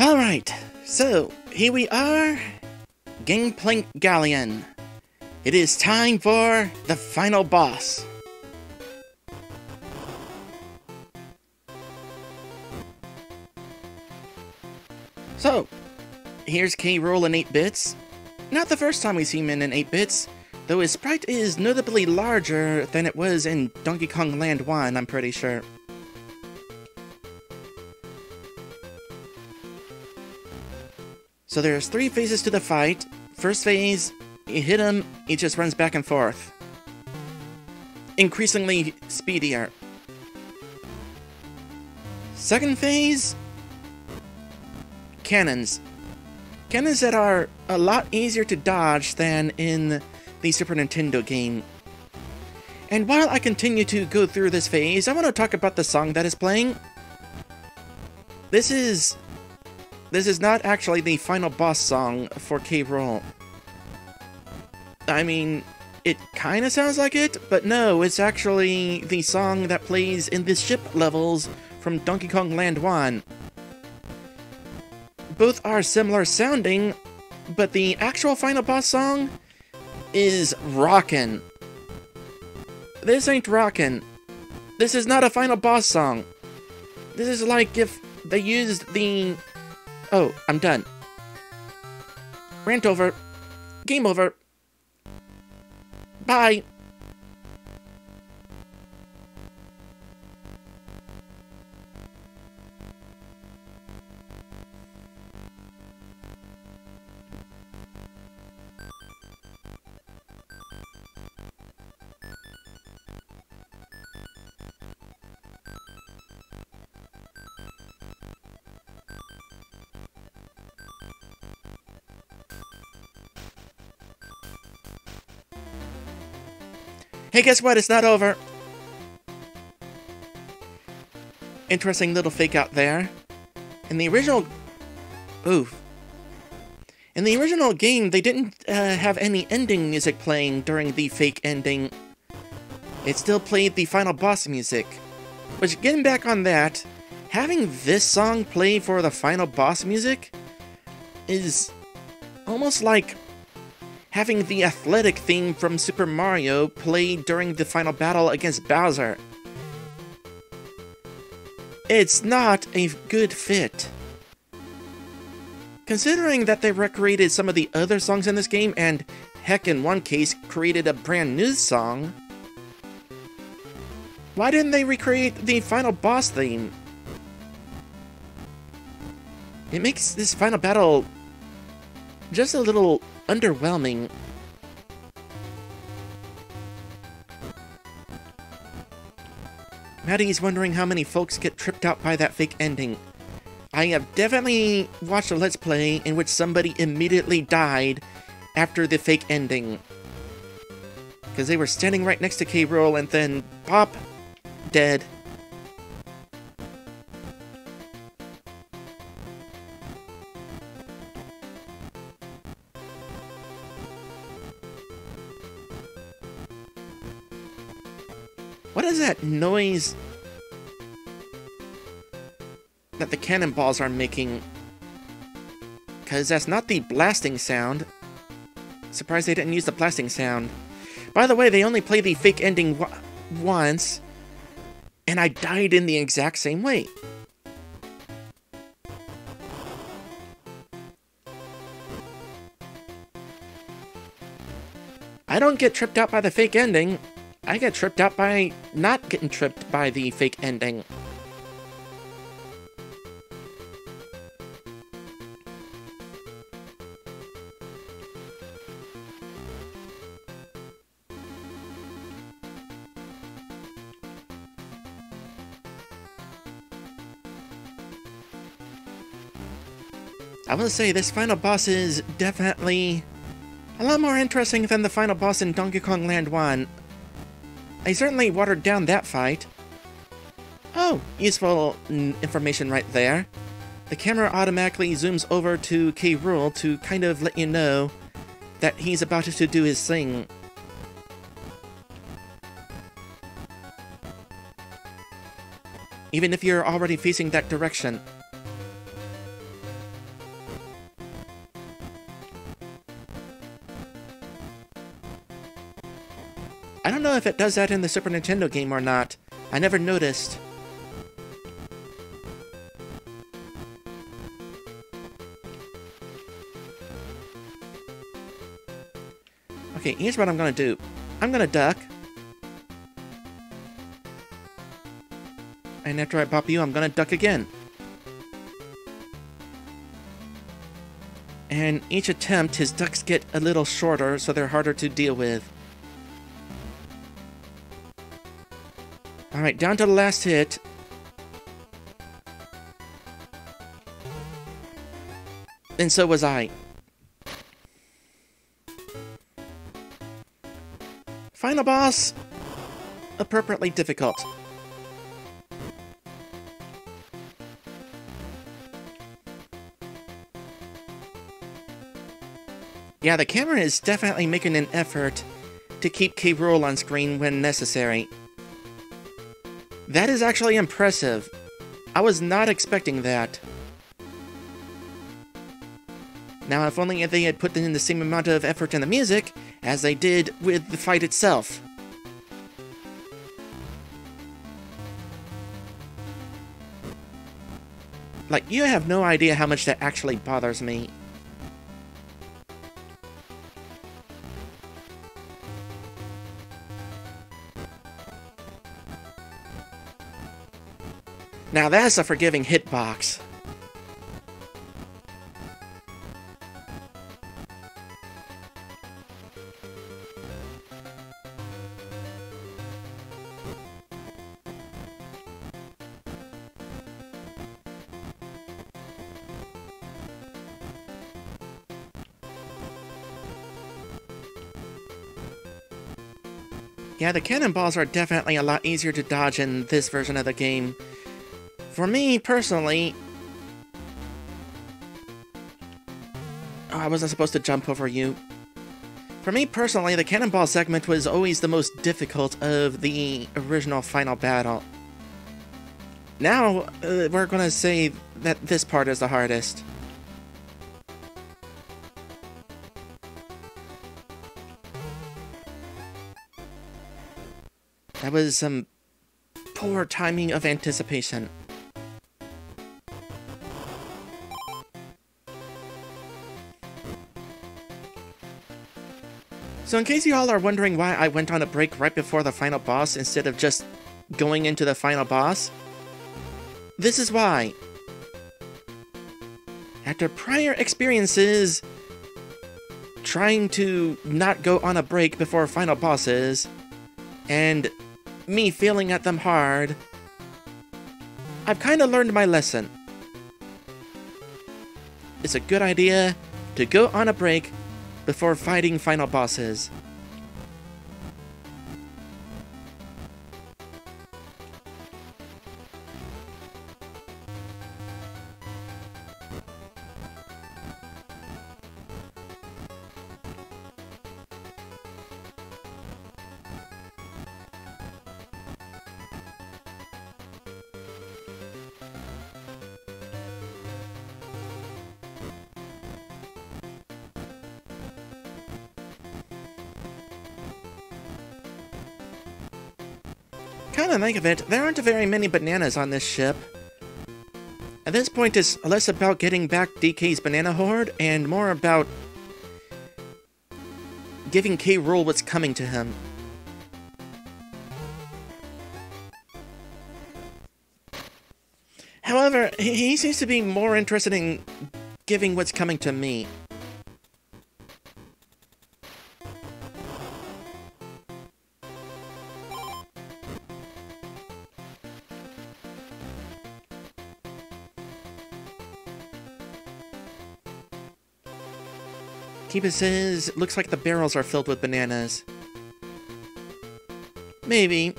Alright, so here we are, Gangplank Galleon. It is time for the final boss. So, here's Rool in 8 bits. Not the first time we see him in 8 bits, though his sprite is notably larger than it was in Donkey Kong Land 1, I'm pretty sure. So there's 3 phases to the fight. First phase, you hit him, he just runs back and forth. Increasingly speedier. Second phase, cannons. Cannons that are a lot easier to dodge than in the Super Nintendo game. And while I continue to go through this phase, I want to talk about the song that is playing. This is not actually the final boss song for Rool. I mean, it kinda sounds like it, but no, it's actually the song that plays in the ship levels from Donkey Kong Land 1. Both are similar sounding, but the actual final boss song is rockin'. This ain't rockin'. This is not a final boss song. This is like if they used the... Oh, I'm done. Rant over. Game over. Bye. Hey, guess what? It's not over. Interesting little fake out there. In the original... Oof. In the original game, they didn't have any ending music playing during the fake ending. It still played the final boss music. Which, getting back on that, having this song play for the final boss music is almost like having the athletic theme from Super Mario played during the final battle against Bowser. It's not a good fit. Considering that they recreated some of the other songs in this game, and heck, in one case, created a brand new song, why didn't they recreate the final boss theme? It makes this final battle just a little underwhelming. Maddie's wondering how many folks get tripped out by that fake ending. I have definitely watched a Let's Play in which somebody immediately died after the fake ending. Because they were standing right next to Rool and then pop, dead. What is that noise that the cannonballs are making? Because that's not the blasting sound. Surprised they didn't use the blasting sound. By the way, they only play the fake ending once, and I died in the exact same way. I don't get tripped out by the fake ending. I get tripped out by not getting tripped by the fake ending. I will say this final boss is definitely a lot more interesting than the final boss in Donkey Kong Land 1. I certainly watered down that fight. Oh, useful information right there. The camera automatically zooms over to Rool to kind of let you know that he's about to do his thing. even if you're already facing that direction. know if it does that in the Super Nintendo game or not. I never noticed. Okay, here's what I'm gonna do. I'm gonna duck. And after I pop you, I'm gonna duck again. And each attempt, his ducks get a little shorter, so they're harder to deal with. Alright, down to the last hit. And so was I. Final boss, appropriately difficult. Yeah, the camera is definitely making an effort to keep Rool on screen when necessary. That is actually impressive. I was not expecting that. Now, if only they had put in the same amount of effort in the music as they did with the fight itself. Like, you have no idea how much that actually bothers me. Now that's a forgiving hitbox. Yeah, the cannonballs are definitely a lot easier to dodge in this version of the game. For me, personally... Oh, I wasn't supposed to jump over you. For me, personally, the cannonball segment was always the most difficult of the original final battle. Now, we're gonna say that this part is the hardest. That was some poor timing of anticipation. So in case you all are wondering why I went on a break right before the final boss instead of just going into the final boss, this is why. After prior experiences trying to not go on a break before final bosses, and me failing at them hard, I've kinda learned my lesson. It's a good idea to go on a break before fighting final bosses. Come to think of it, there aren't very many bananas on this ship. At this point, it's less about getting back DK's banana hoard, and more about giving Rool what's coming to him. However, he seems to be more interested in giving what's coming to me. Kiba says, looks like the barrels are filled with bananas. Maybe.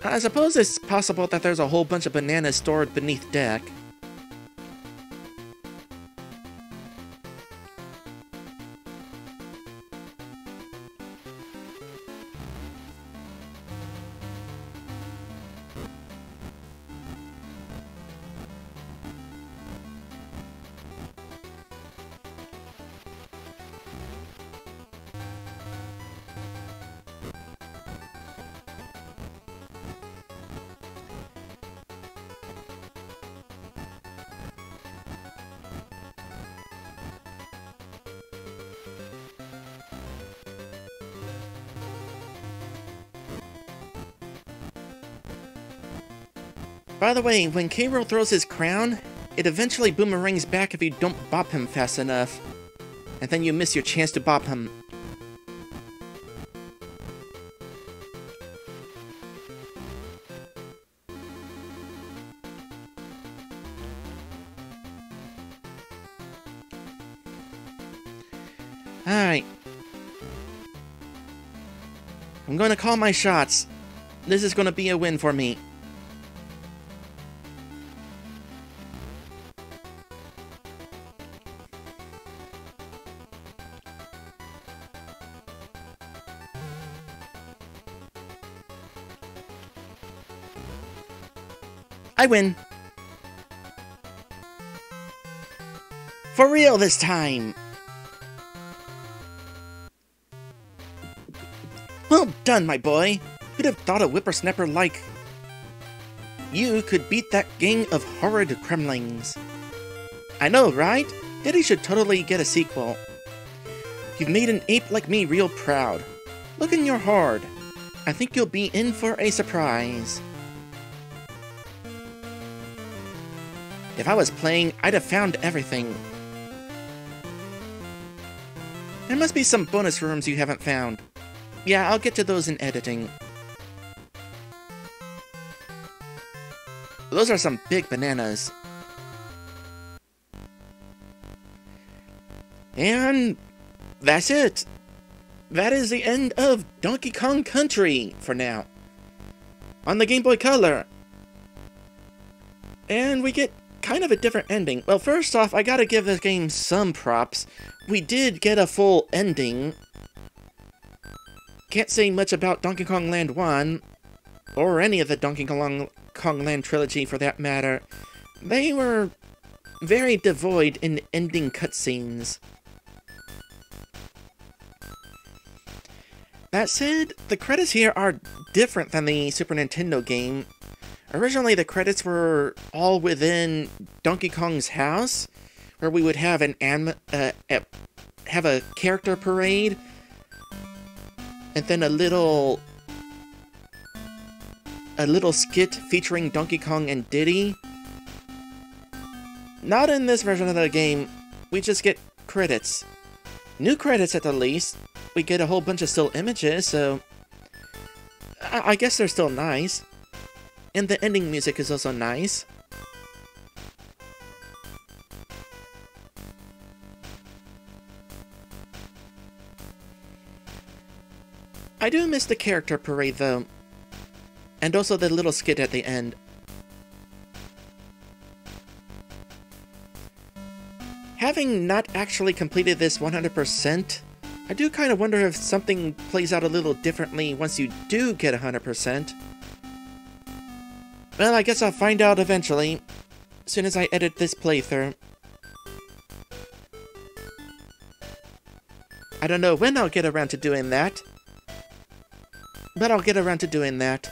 I suppose it's possible that there's a whole bunch of bananas stored beneath deck. By the way, when K. Rool throws his crown, it eventually boomerangs back if you don't bop him fast enough. And then you miss your chance to bop him. Alright. I'm gonna call my shots. This is gonna be a win for me. I win. For real this time. Well done, my boy. Who'd have thought a whippersnapper like you could beat that gang of horrid kremlings? I know, right? Diddy should totally get a sequel. You've made an ape like me real proud. Look in your hoard. I think you'll be in for a surprise. If I was playing, I'd have found everything. There must be some bonus rooms you haven't found. Yeah, I'll get to those in editing. Those are some big bananas. And that's it. That is the end of Donkey Kong Country for now. On the Game Boy Color. And we get kind of a different ending. Well, first off, I gotta give this game some props. We did get a full ending. Can't say much about Donkey Kong Land 1, or any of the Donkey Kong Land trilogy for that matter. They were very devoid in ending cutscenes. That said, the credits here are different than the Super Nintendo game. Originally, the credits were all within Donkey Kong's house, where we would have have a character parade, and then a little skit featuring Donkey Kong and Diddy. Not in this version of the game. We just get credits. New credits at the least. We get a whole bunch of still images, so I guess they're still nice. And the ending music is also nice. I do miss the character parade though. And also the little skit at the end. Having not actually completed this 100%, I do kind of wonder if something plays out a little differently once you do get 100%. Well, I guess I'll find out eventually, as soon as I edit this playthrough. I don't know when I'll get around to doing that, but I'll get around to doing that.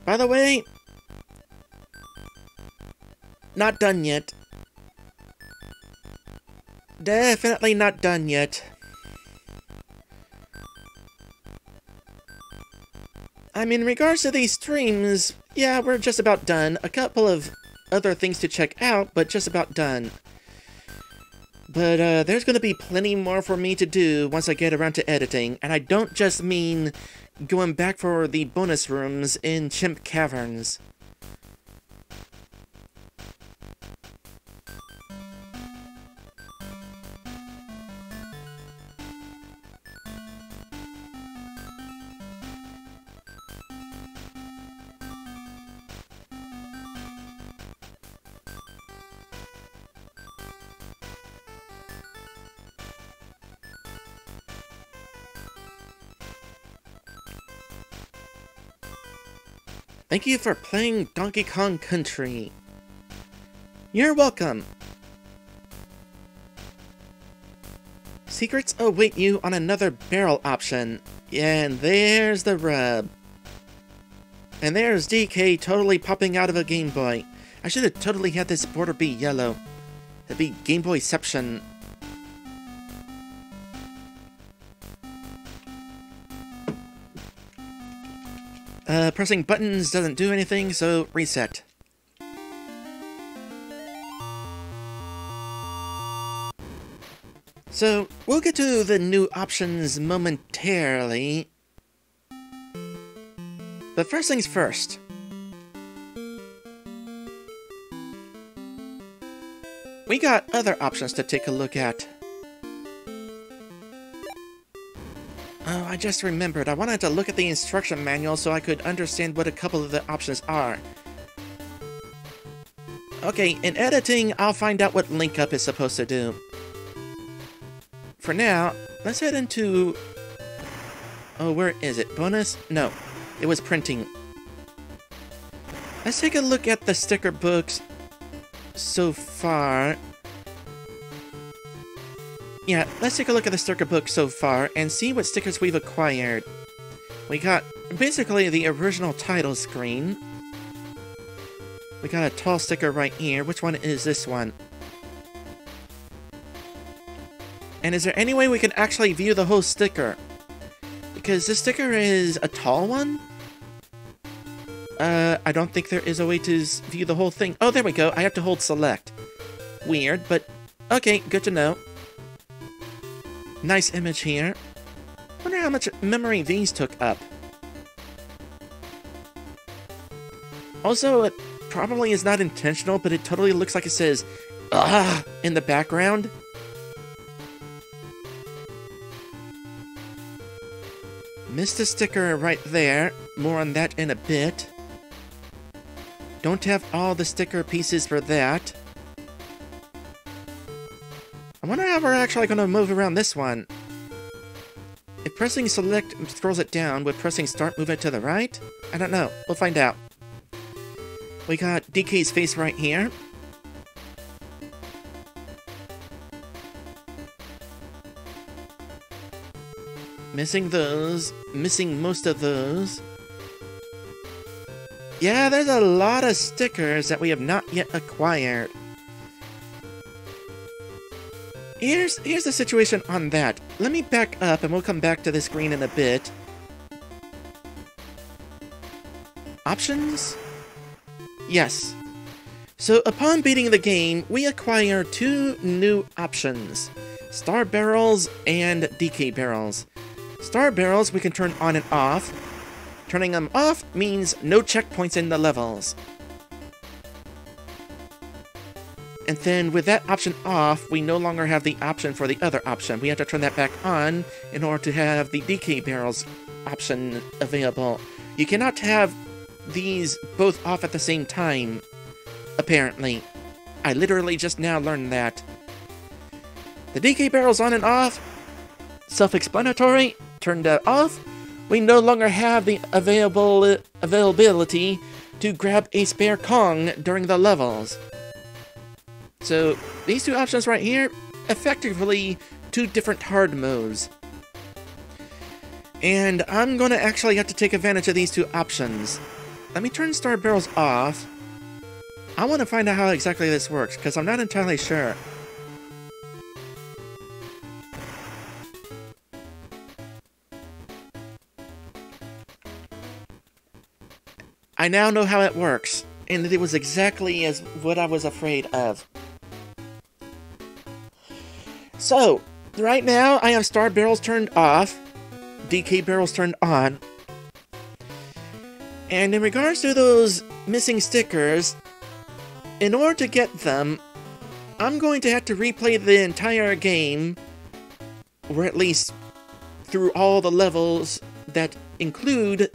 By the way, not done yet. Definitely not done yet. I mean, in regards to these streams, yeah, we're just about done. A couple of other things to check out, but just about done. But there's going to be plenty more for me to do once I get around to editing, and I don't just mean going back for the bonus rooms in Chimp Caverns. Thank you for playing Donkey Kong Country. You're welcome. Secrets await you on another barrel option. And there's the rub. And there's DK totally popping out of a Game Boy. I should have totally had this border be yellow. That'd be Game Boyception. Pressing buttons doesn't do anything, so reset. So, we'll get to the new options momentarily. But first things first. We got other options to take a look at. Oh, I just remembered. I wanted to look at the instruction manual so I could understand what a couple of the options are. Okay, in editing, I'll find out what link up is supposed to do. For now, let's head into... Oh, where is it? Bonus? No, it was printing. Let's take a look at the sticker books so far. Yeah, let's take a look at the sticker book so far and see what stickers we've acquired. We got basically the original title screen. We got a tall sticker right here. Which one is this one? And is there any way we can actually view the whole sticker? Because this sticker is a tall one? I don't think there is a way to view the whole thing. Oh, there we go. I have to hold select. Weird, but okay, good to know. Nice image here. Wonder how much memory these took up. Also, it probably is not intentional, but it totally looks like it says, "Ugh," in the background. Missed a sticker right there. More on that in a bit. Don't have all the sticker pieces for that. I wonder how we're actually going to move around this one. If pressing select scrolls it down, would pressing start move it to the right? I don't know. We'll find out. We got DK's face right here. Missing those. Missing most of those. Yeah, there's a lot of stickers that we have not yet acquired. Here's the situation on that. Let me back up and we'll come back to this screen in a bit. Options? Yes. So upon beating the game, we acquire two new options. Star barrels and DK barrels. Star barrels we can turn on and off. Turning them off means no checkpoints in the levels. And then with that option off, we no longer have the option for the other option. We have to turn that back on in order to have the DK barrels option available. You cannot have these both off at the same time, apparently. I literally just now learned that. The DK barrels on and off, self-explanatory. Turned that off, we no longer have the availability to grab a spare Kong during the levels. So, these two options right here, effectively two different hard modes. And I'm going to actually have to take advantage of these two options. Let me turn Star Barrels off. I want to find out how exactly this works, because I'm not entirely sure. I now know how it works, and it was exactly as what I was afraid of. So, right now I have Star Barrels turned off, DK Barrels turned on, and in regards to those missing stickers, in order to get them, I'm going to have to replay the entire game, or at least through all the levels that include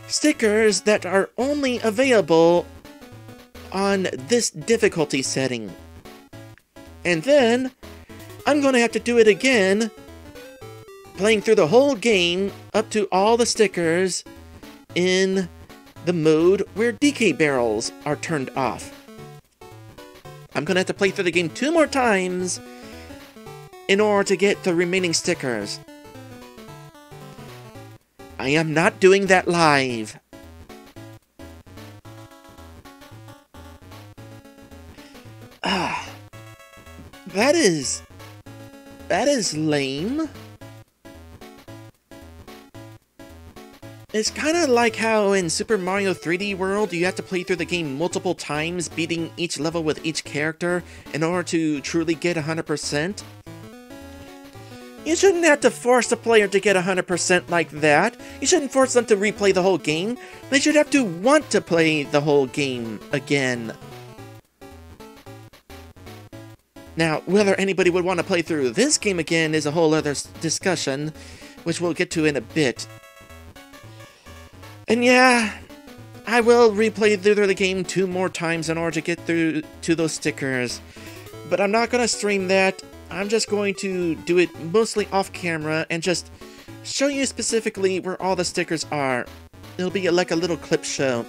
stickers that are only available on this difficulty setting. And then, I'm going to have to do it again, playing through the whole game up to all the stickers in the mode where DK barrels are turned off. I'm going to have to play through the game 2 more times in order to get the remaining stickers. I am not doing that live. That is lame. It's kind of like how in Super Mario 3D World, you have to play through the game multiple times, beating each level with each character in order to truly get 100%. You shouldn't have to force the player to get 100% like that. You shouldn't force them to replay the whole game. They should have to want to play the whole game again. Now, whether anybody would want to play through this game again is a whole other discussion, which we'll get to in a bit. And yeah, I will replay through the game 2 more times in order to get through to those stickers. But I'm not going to stream that. I'm just going to do it mostly off camera and just show you specifically where all the stickers are. It'll be like a little clip show.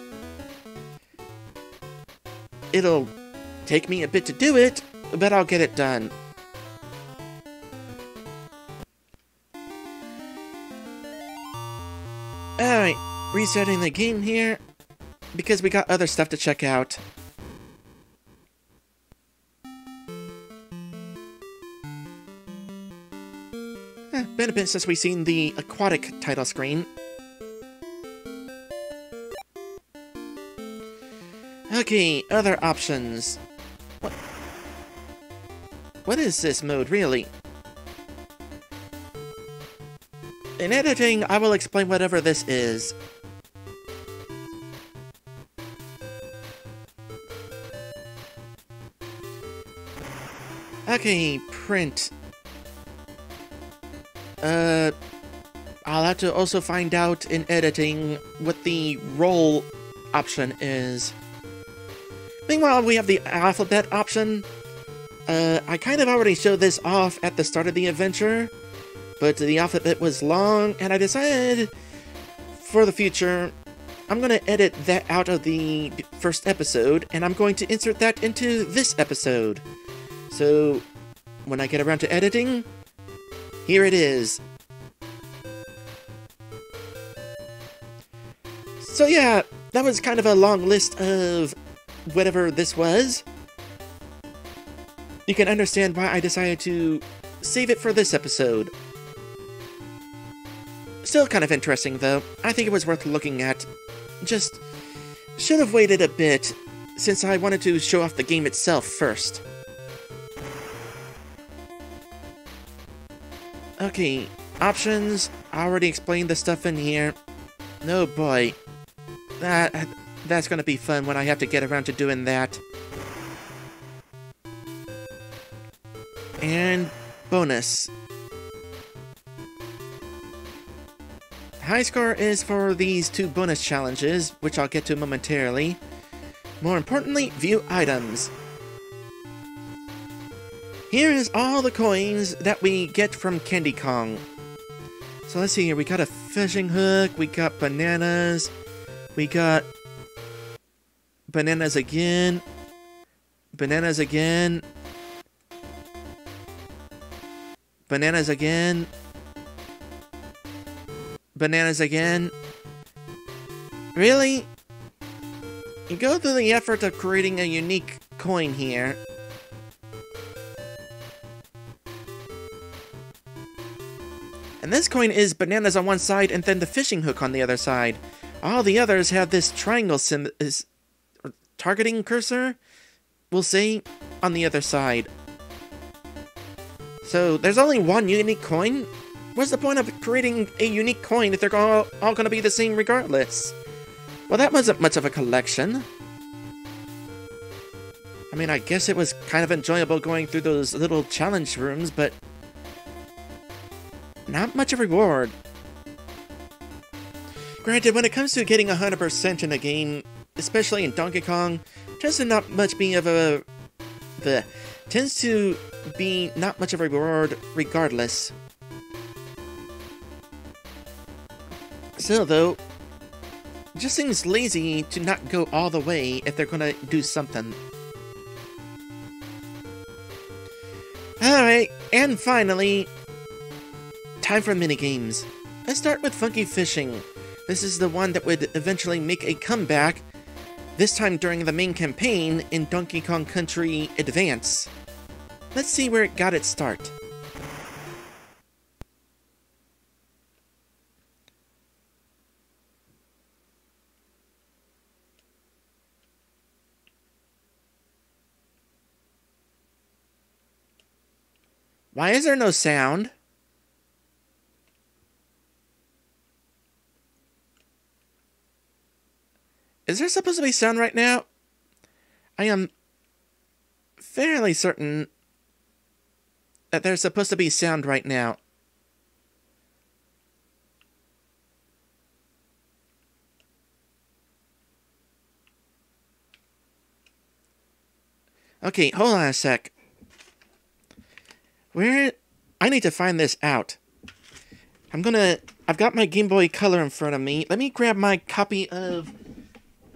It'll take me a bit to do it, but I'll get it done. Alright, resetting the game here, because we got other stuff to check out. Been a bit since we've seen the aquatic title screen. Okay, other options. What is this mode, really? In editing, I will explain whatever this is. Okay, print. I'll have to also find out in editing what the roll option is. Meanwhile, we have the alphabet option. I kind of already showed this off at the start of the adventure, but the alphabet was long, and I decided for the future, I'm going to edit that out of the first episode, and I'm going to insert that into this episode. So, when I get around to editing, here it is. So yeah, that was kind of a long list of whatever this was. You can understand why I decided to save it for this episode. Still kind of interesting though. I think it was worth looking at. Just should have waited a bit, since I wanted to show off the game itself first. Okay, options. I already explained the stuff in here. Oh boy. That's gonna be fun when I have to get around to doing that. And bonus. High score is for these 2 bonus challenges, which I'll get to momentarily. More importantly, view items. Here is all the coins that we get from Candy Kong. So let's see here, we got a fishing hook, we got bananas, we got bananas again, bananas again, bananas again, bananas again. Really? You go through the effort of creating a unique coin here. And this coin is bananas on one side and then the fishing hook on the other side. All the others have this triangle targeting cursor, we'll say, on the other side. So there's only one unique coin? What's the point of creating a unique coin if they're all going to be the same regardless? Well, that wasn't much of a collection. I mean, I guess it was kind of enjoyable going through those little challenge rooms, but not much of a reward. Granted, when it comes to getting 100% in a game, especially in Donkey Kong, tends to not much be of a... tends to be not much of a reward regardless. Still though, it just seems lazy to not go all the way if they're gonna do something. Alright, and finally, time for minigames. Let's start with Funky Fishing. This is the one that would eventually make a comeback This time during the main campaign in Donkey Kong Country Advance. Let's see where it got its start. Why is there no sound? Is there supposed to be sound right now? I am fairly certain that there's supposed to be sound right now. Okay, hold on a sec. I need to find this out. I've got my Game Boy Color in front of me. Let me grab my copy of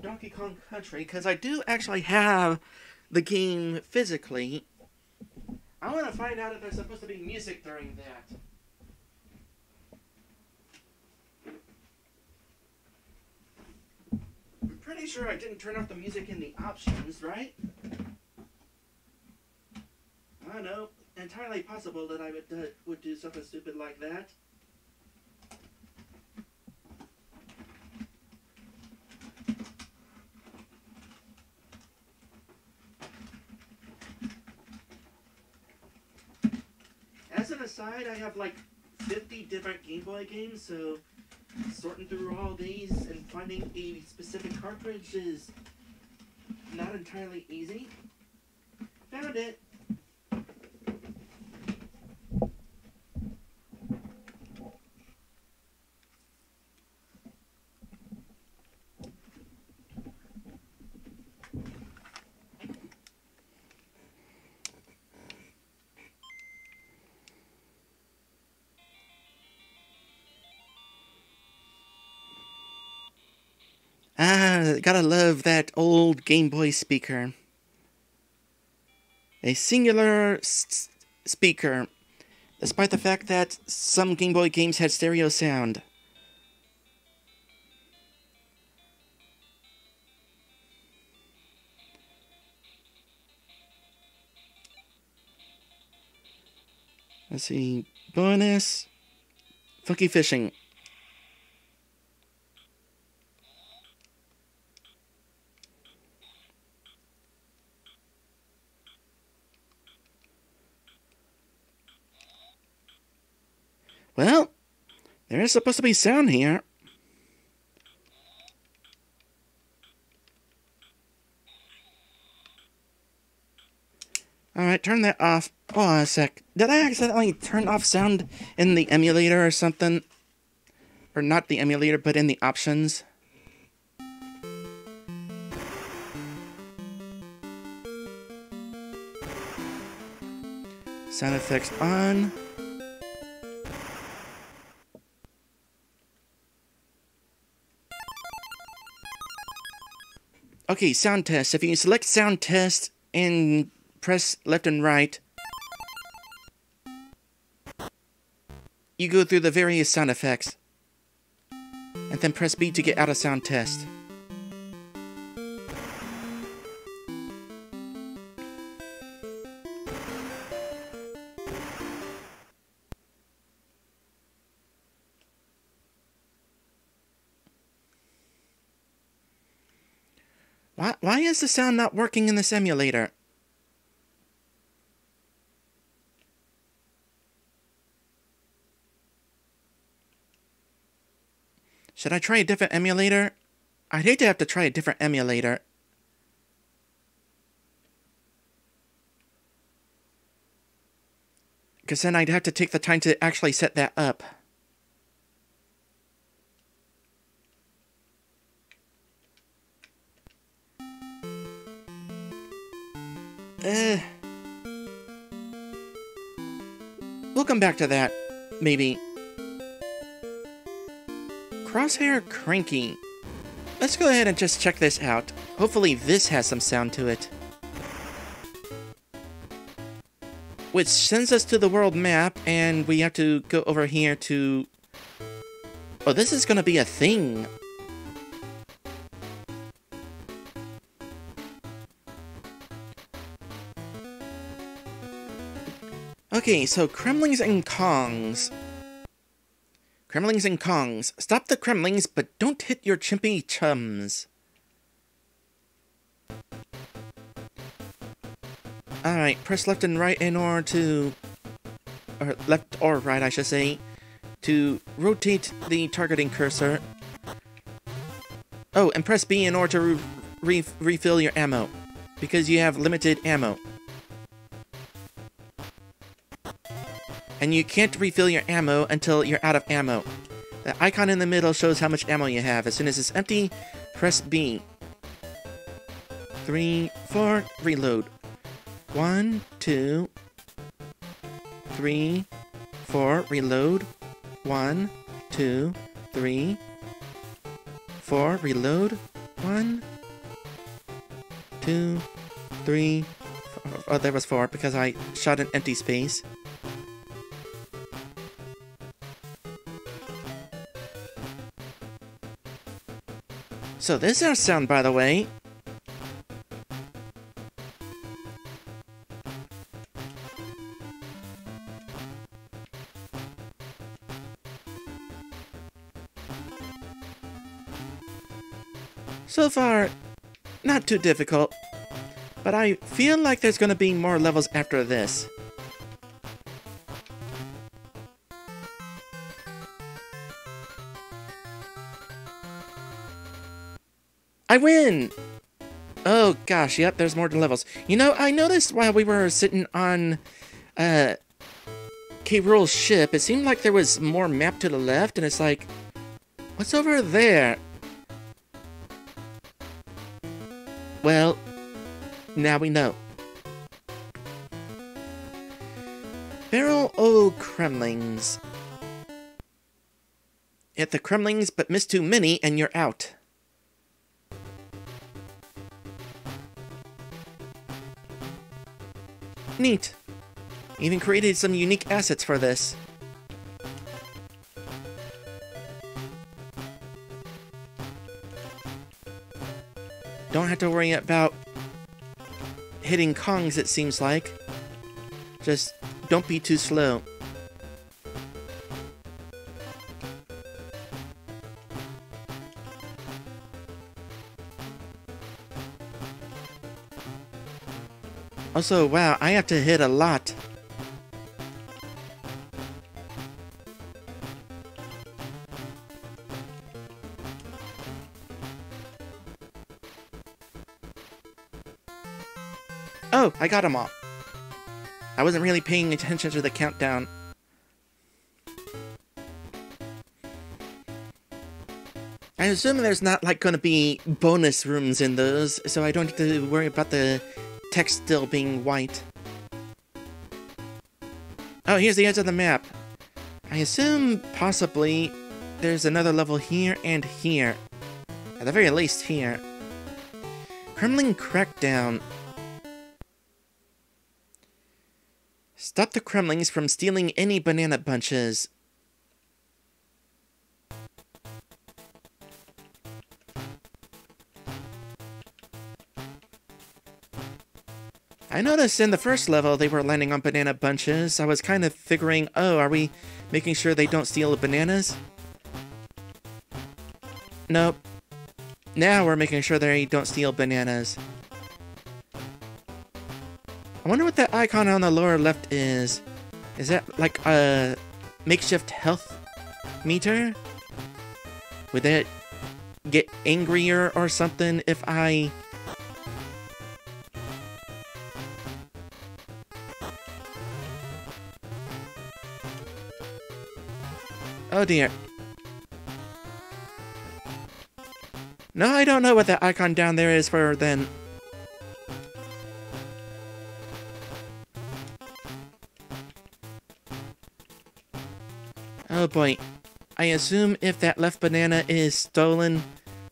Donkey Kong Country, because I do actually have the game physically. I want to find out if there's supposed to be music during that. I'm pretty sure I didn't turn off the music in the options, right? I don't know. Entirely possible that I would do something stupid like that. As an aside, I have like 50 different Game Boy games, so sorting through all these and finding a specific cartridge is not entirely easy. Found it. Gotta love that old Game Boy speaker. A singular speaker, despite the fact that some Game Boy games had stereo sound. Let's see, bonus, funky fishing. Well, there is supposed to be sound here. Alright, turn that off. Hold on a sec. Did I accidentally turn off sound in the emulator or something? Or not the emulator, but in the options? Sound effects on. Okay, sound test. If you select sound test and press left and right, you go through the various sound effects. And then press B to get out of sound test. Why is the sound not working in this emulator? Should I try a different emulator? I'd hate to have to try a different emulator. Because then I'd have to take the time to actually set that up. We'll come back to that, maybe. Crosshair Cranky. Let's go ahead and just check this out. Hopefully this has some sound to it. Which sends us to the world map, and we have to go over here to... Oh, this is gonna be a thing. Okay, so Kremlings and Kongs. Kremlings and Kongs. Stop the Kremlings, but don't hit your chimpy chums. Alright, press left and right in order to... Or left or right, I should say. To rotate the targeting cursor. Oh, and press B in order to refill your ammo. Because you have limited ammo. And you can't refill your ammo until you're out of ammo. The icon in the middle shows how much ammo you have. As soon as it's empty, press B. 3, 4, reload. 1, 2, 3, 4, reload. 1, 2, 3, 4, reload. 1, 2, 3, 4. Oh, there was 4 because I shot an empty space. So this is our sound, by the way. So far, not too difficult, but I feel like there's gonna be more levels after this. I win! Oh gosh, yep, there's more levels. You know, I noticed while we were sitting on Rool's ship, it seemed like there was more map to the left, and it's like, what's over there? Well, now we know. Barrel o' Kremlings. Hit the Kremlings, but miss too many, and you're out. Neat. Even created some unique assets for this. Don't have to worry about hitting Kongs, it seems like. Just don't be too slow. Also, wow, I have to hit a lot. Oh, I got them all. I wasn't really paying attention to the countdown. I assume there's not, like, gonna be bonus rooms in those, so I don't have to worry about the text still being white. Oh, here's the edge of the map. I assume, possibly, there's another level here and here. At the very least, here. Kremlin Crackdown. Stop the Kremlings from stealing any banana bunches. I noticed in the first level they were landing on banana bunches. I was kind of figuring, oh, are we making sure they don't steal the bananas? Nope. Now we're making sure they don't steal bananas. I wonder what that icon on the lower left is. Is that like a makeshift health meter? Would it get angrier or something if I... Oh dear. No, I don't know what that icon down there is for then. Oh boy. I assume if that left banana is stolen,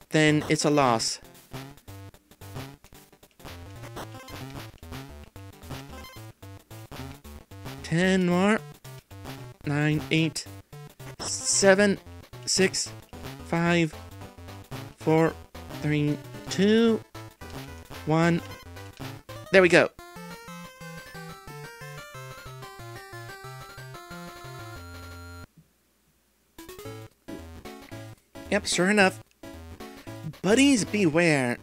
then it's a loss. Ten more. 9, 8, 7, 6, 5, 4, 3, 2, 1. There we go. Yep, sure enough. Buddies beware.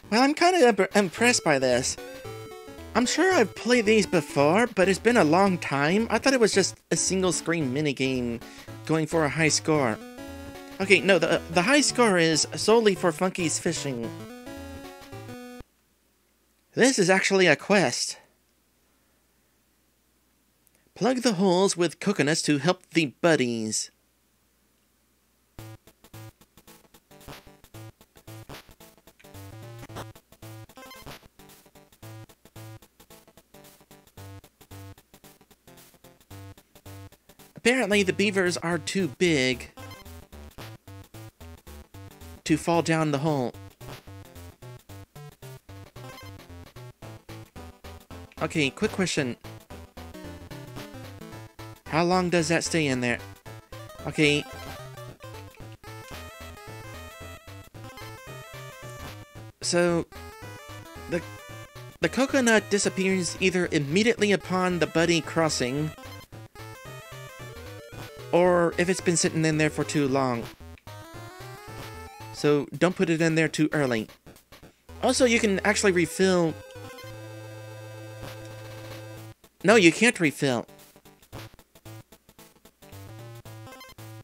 Well, I'm kind of impressed by this. I'm sure I've played these before, but it's been a long time. I thought it was just a single-screen minigame going for a high score. Okay, no, the high score is solely for Funky's fishing. This is actually a quest. Plug the holes with coconuts to help the buddies. Apparently the beavers are too big to fall down the hole. Okay, quick question. How long does that stay in there? Okay. So, the coconut disappears either immediately upon the buddy crossing, or if it's been sitting in there for too long. So, don't put it in there too early. Also, you can actually refill... No, you can't refill.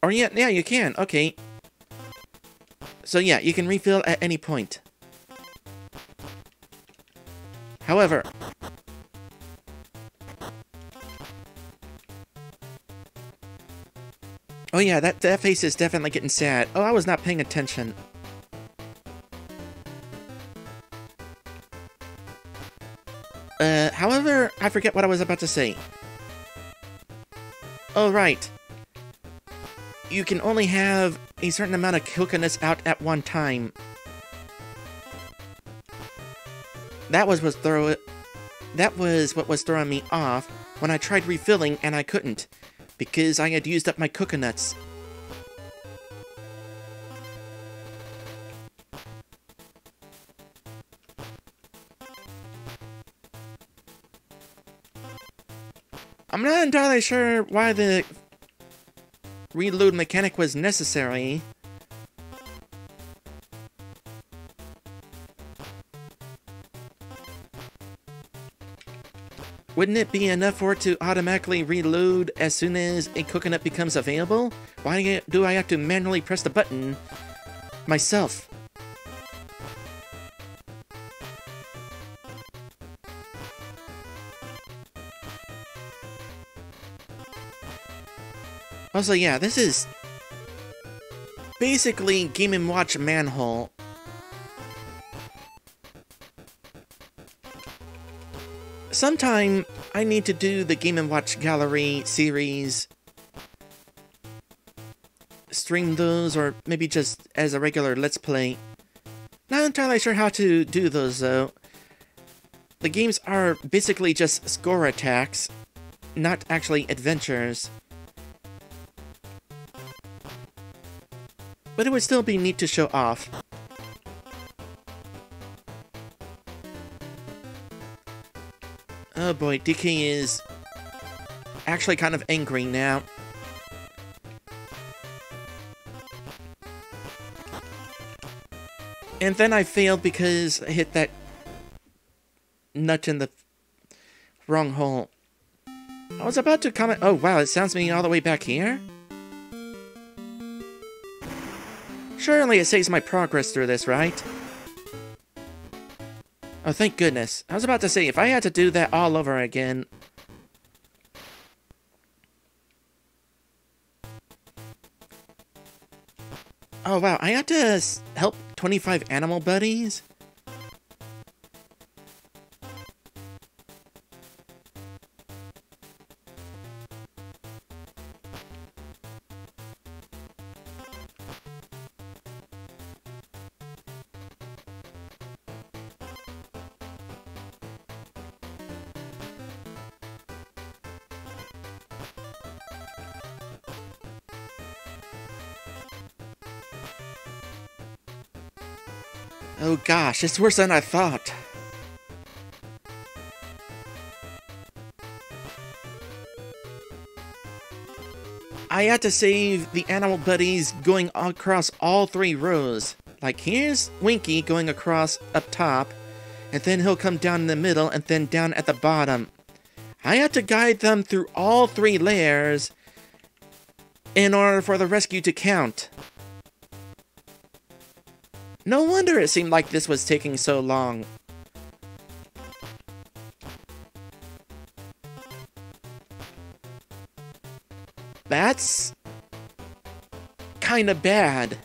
Or yeah, you can. Okay. So yeah, you can refill at any point. However... Oh yeah, that face is definitely getting sad. Oh, I was not paying attention. However, I forget what I was about to say. Oh, right. You can only have a certain amount of coconuts out at one time. That was what was throwing me off when I tried refilling and I couldn't, because I had used up my coconuts. I'm not entirely sure why the reload mechanic was necessary. Wouldn't it be enough for it to automatically reload as soon as a coconut becomes available? Why do I have to manually press the button myself? Also, yeah, this is basically Game & Watch Manhole. Sometime I need to do the Game & Watch Gallery series, stream those, or maybe just as a regular Let's Play. Not entirely sure how to do those, though. The games are basically just score attacks, not actually adventures. But it would still be neat to show off. Oh boy, DK is actually kind of angry now. And then I failed because I hit that nut in the wrong hole. I was about to comment. Oh wow, it sounds me all the way back here? Surely it saves my progress through this, right? Oh, thank goodness. I was about to say, if I had to do that all over again... Oh wow, I had to help 25 animal buddies? Oh gosh, it's worse than I thought. I had to save the animal buddies going across all 3 rows. Like, here's Winky going across up top, and then he'll come down in the middle, and then down at the bottom. I had to guide them through all 3 layers in order for the rescue to count. No wonder it seemed like this was taking so long. That's kinda bad.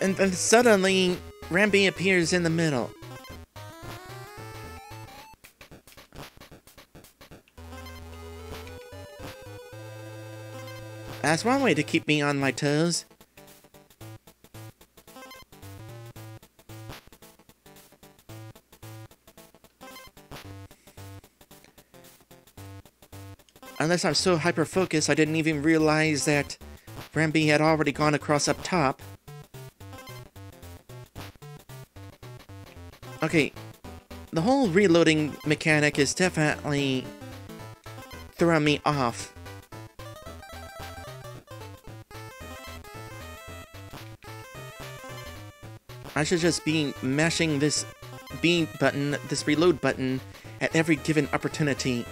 And then suddenly, Rambi appears in the middle. That's one way to keep me on my toes. Unless I'm so hyper-focused, I didn't even realize that Rambi had already gone across up top. Okay, the whole reloading mechanic is definitely throwing me off. I should just be mashing this B button, this reload button, at every given opportunity.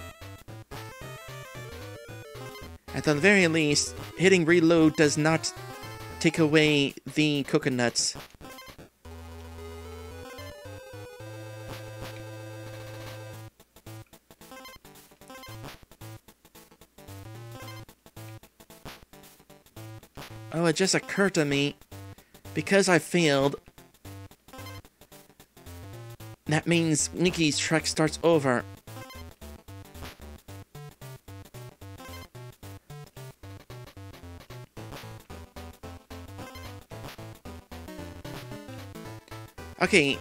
At the very least, hitting reload does not take away the coconuts. Oh, it just occurred to me, because I failed, that means Nikki's trek starts over. Okay,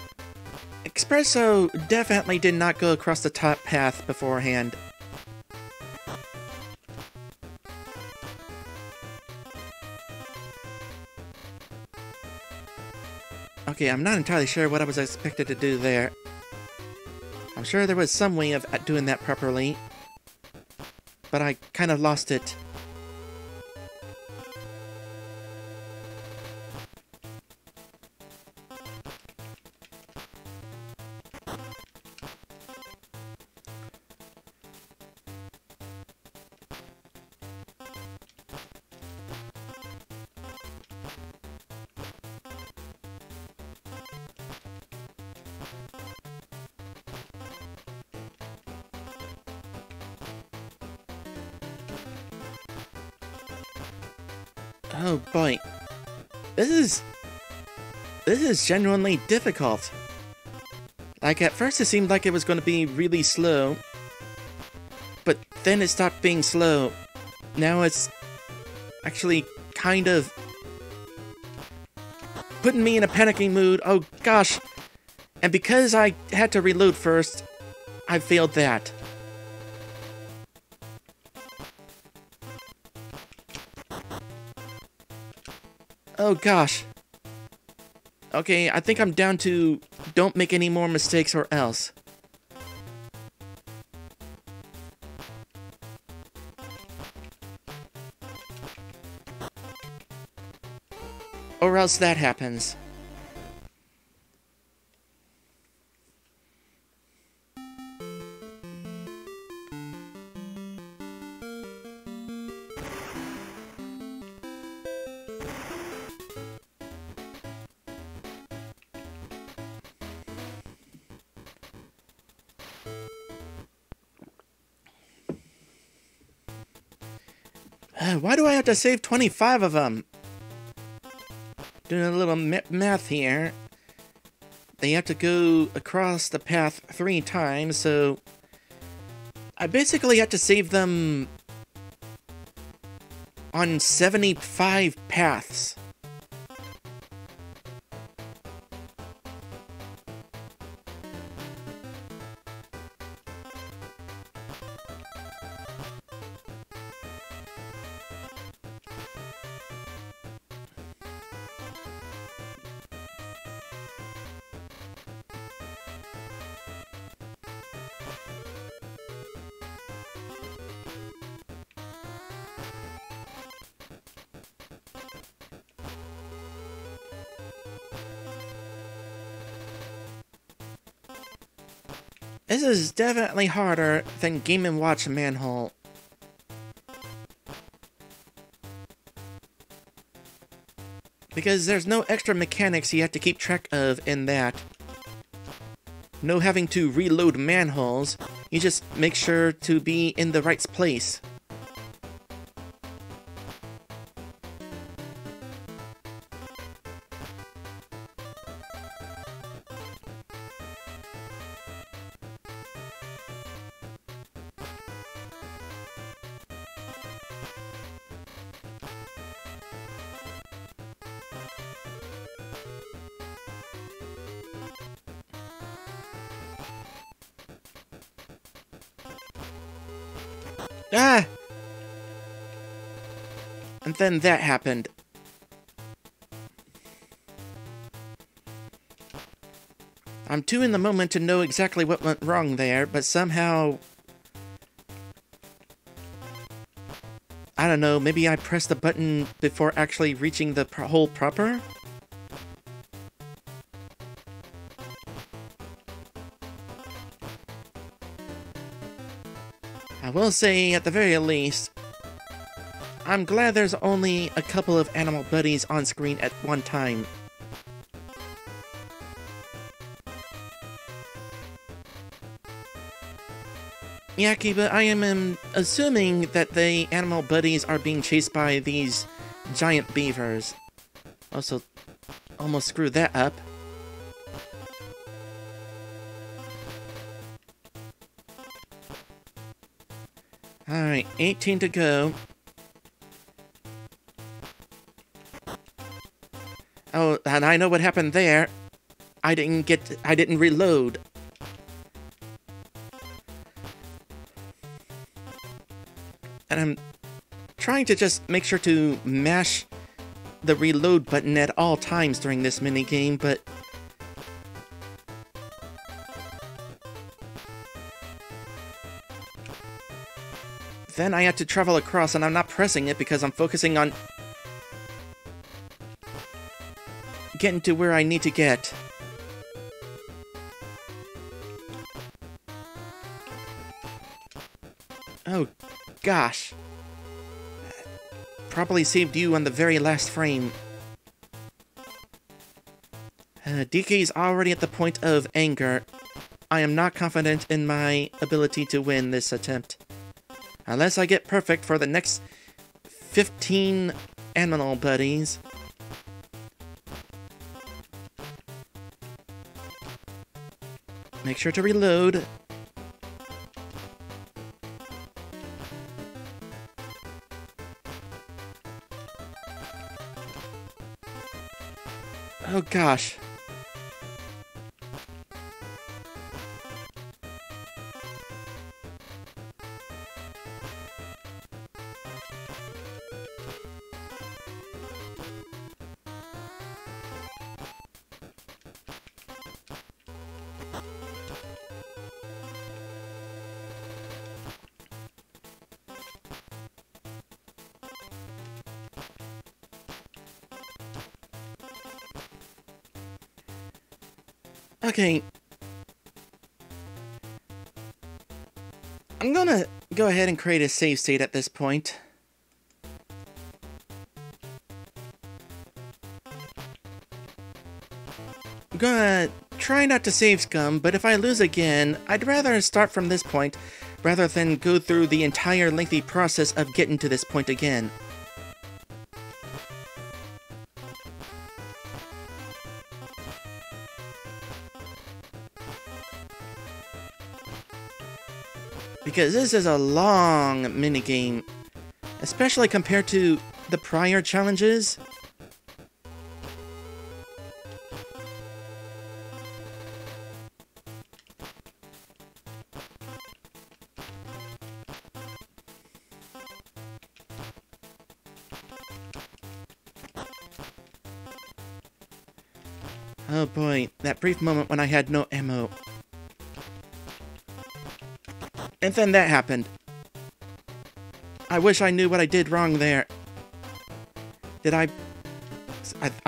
Espresso definitely did not go across the top path beforehand. Okay, I'm not entirely sure what I was expected to do there. I'm sure there was some way of doing that properly, but I kind of lost it. Oh boy, this is genuinely difficult. Like, at first it seemed like it was going to be really slow, but then it stopped being slow. Now it's actually kind of putting me in a panicking mood. Oh gosh, and because I had to reload first, I failed that. Oh gosh. Okay, I think I'm down to don't make any more mistakes or else. Or else that happens. Why do I have to save 25 of them? Doing a little math here. They have to go across the path 3 times, so I basically have to save them on 75 paths. This is definitely harder than Game & Watch Manhole. Because there's no extra mechanics you have to keep track of in that. No having to reload manholes, you just make sure to be in the right place. Ah! And then that happened. I'm too in the moment to know exactly what went wrong there, but somehow... I don't know, maybe I pressed the button before actually reaching the hole proper? I will say, at the very least, I'm glad there's only a couple of animal buddies on screen at one time. Yeah, Kiba, I am assuming that the animal buddies are being chased by these giant beavers. Also, almost screwed that up. Alright, 18 to go. Oh, and I know what happened there. I didn't reload. And I'm trying to just make sure to mash the reload button at all times during this minigame, but... then I have to travel across, and I'm not pressing it because I'm focusing on getting to where I need to get. Oh, gosh. Probably saved you on the very last frame. DK's already at the point of anger. I am not confident in my ability to win this attempt. Unless I get perfect for the next 15 animal buddies. Make sure to reload. Oh gosh. Okay. I'm gonna go ahead and create a save state at this point. I'm gonna try not to save scum, but if I lose again, I'd rather start from this point rather than go through the entire lengthy process of getting to this point again. Because this is a long minigame, especially compared to the prior challenges. Oh boy, that brief moment when I had no ammo. And then that happened. I wish I knew what I did wrong there. Did I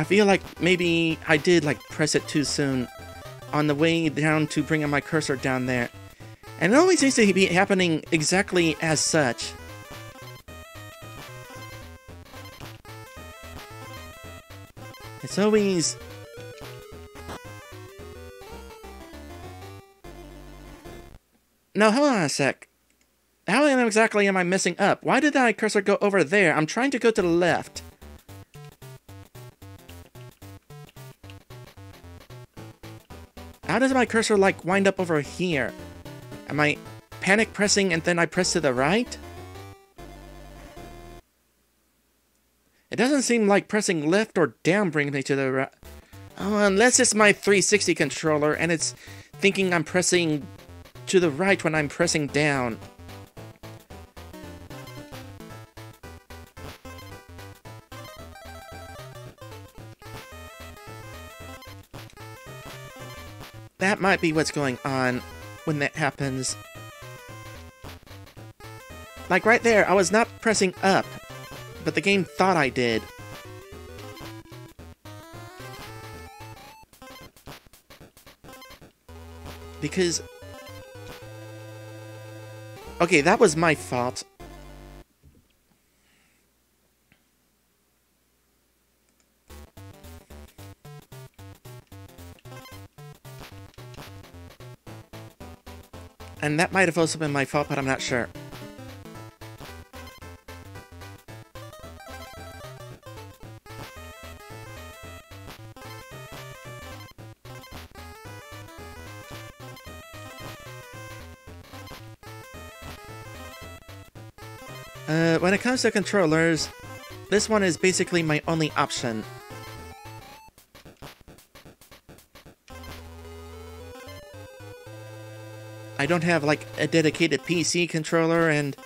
feel like maybe I did, like, press it too soon on the way down to bringing my cursor down there. And it always seems to be happening exactly as such. It's always... No, hold on a sec. How exactly am I messing up? Why did that cursor go over there? I'm trying to go to the left. How does my cursor, like, wind up over here? Am I panic pressing and then I press to the right? It doesn't seem like pressing left or down brings me to the right. Oh, unless it's my 360 controller and it's thinking I'm pressing to the right when I'm pressing down. That might be what's going on when that happens. Like right there, I was not pressing up, but the game thought I did. Because... Okay, that was my fault. And that might have also been my fault, but I'm not sure. When it comes to controllers, this one is basically my only option. I don't have, like, a dedicated PC controller, and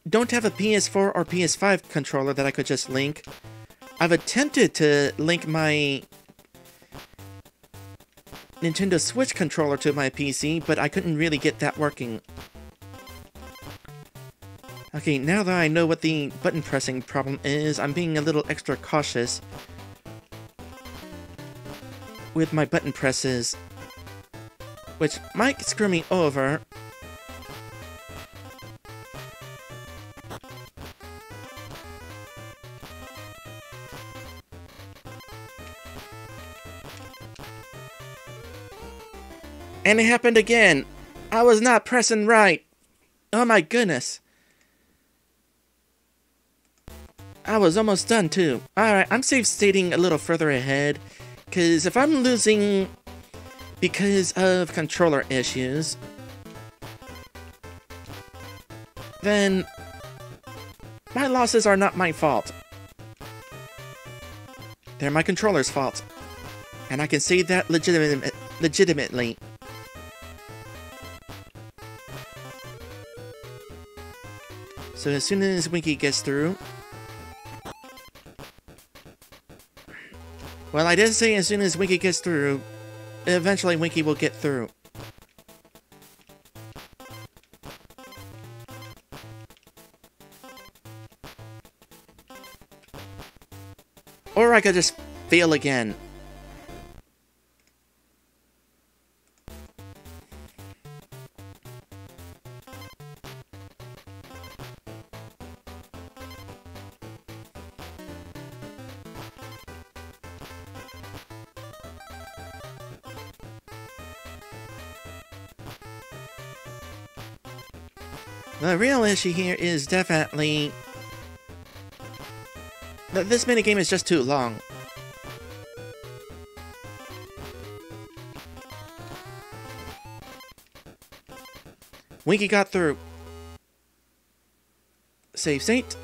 don't have a PS4 or PS5 controller that I could just link. I've attempted to link my Nintendo Switch controller to my PC, but I couldn't really get that working. Okay, now that I know what the button pressing problem is, I'm being a little extra cautious with my button presses, which might screw me over. And it happened again! I was not pressing right! Oh my goodness! I was almost done too. Alright, I'm safe stating a little further ahead, because if I'm losing because of controller issues, then my losses are not my fault. They're my controller's fault. And I can say that legitimately. So as soon as Winky gets through... Well, I did say as soon as Winky gets through, eventually Winky will get through. Or I could just fail again. The real issue here is definitely that this minigame is just too long. Winky got through. Save state.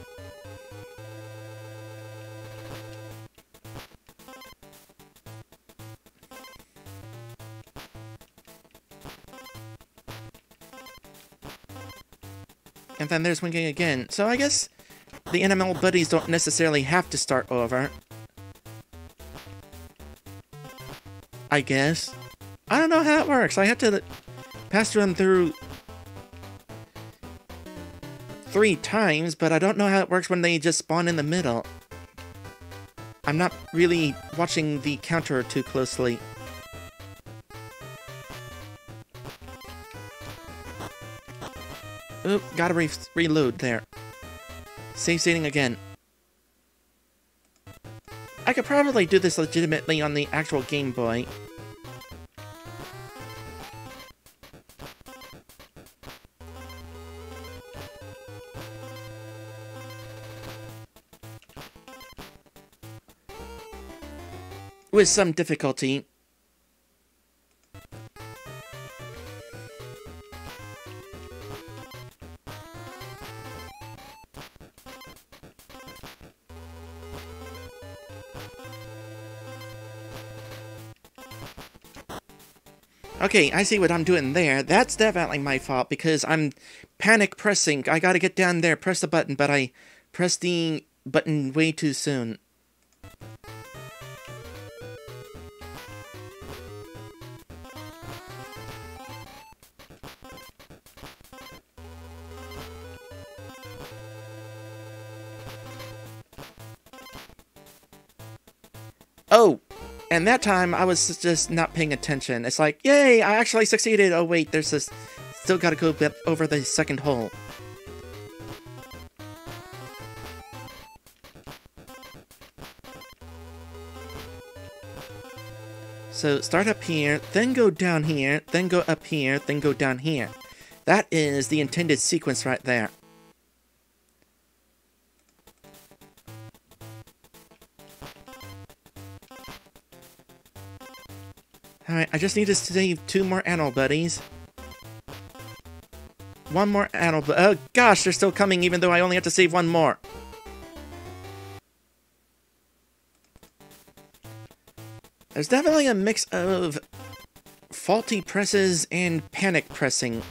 And then there's Winky again. So I guess the NML buddies don't necessarily have to start over. I guess. I don't know how it works. I have to pass them through 3 times, but I don't know how it works when they just spawn in the middle. I'm not really watching the counter too closely. Oop, gotta reload there. Save stating again. I could probably do this legitimately on the actual Game Boy. With some difficulty. Okay, I see what I'm doing there. That's definitely my fault because I'm panic pressing. I gotta get down there, press the button, but I pressed the button way too soon. Oh! And that time, I was just not paying attention. It's like, yay, I actually succeeded! Oh wait, there's this... Still gotta go over the second hole. So, start up here, then go down here, then go up here, then go down here. That is the intended sequence right there. Alright, I just need to save 2 more animal buddies. 1 more animal oh gosh, they're still coming even though I only have to save 1 more. There's definitely a mix of faulty presses and panic pressing.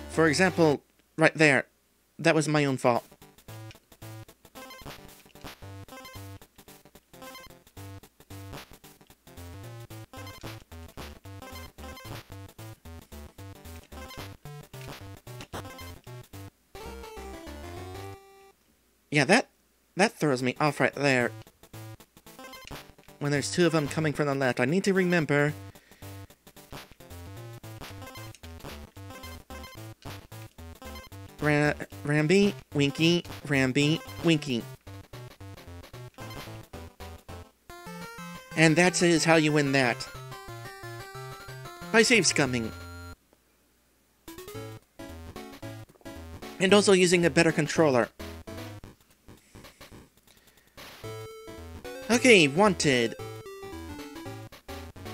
For example, right there. That was my own fault. Yeah, that throws me off right there. When there's 2 of them coming from the left, I need to remember... Ramby, Winky, Ramby, Winky. And that is how you win that. My save's coming. And also using a better controller. Okay, wanted.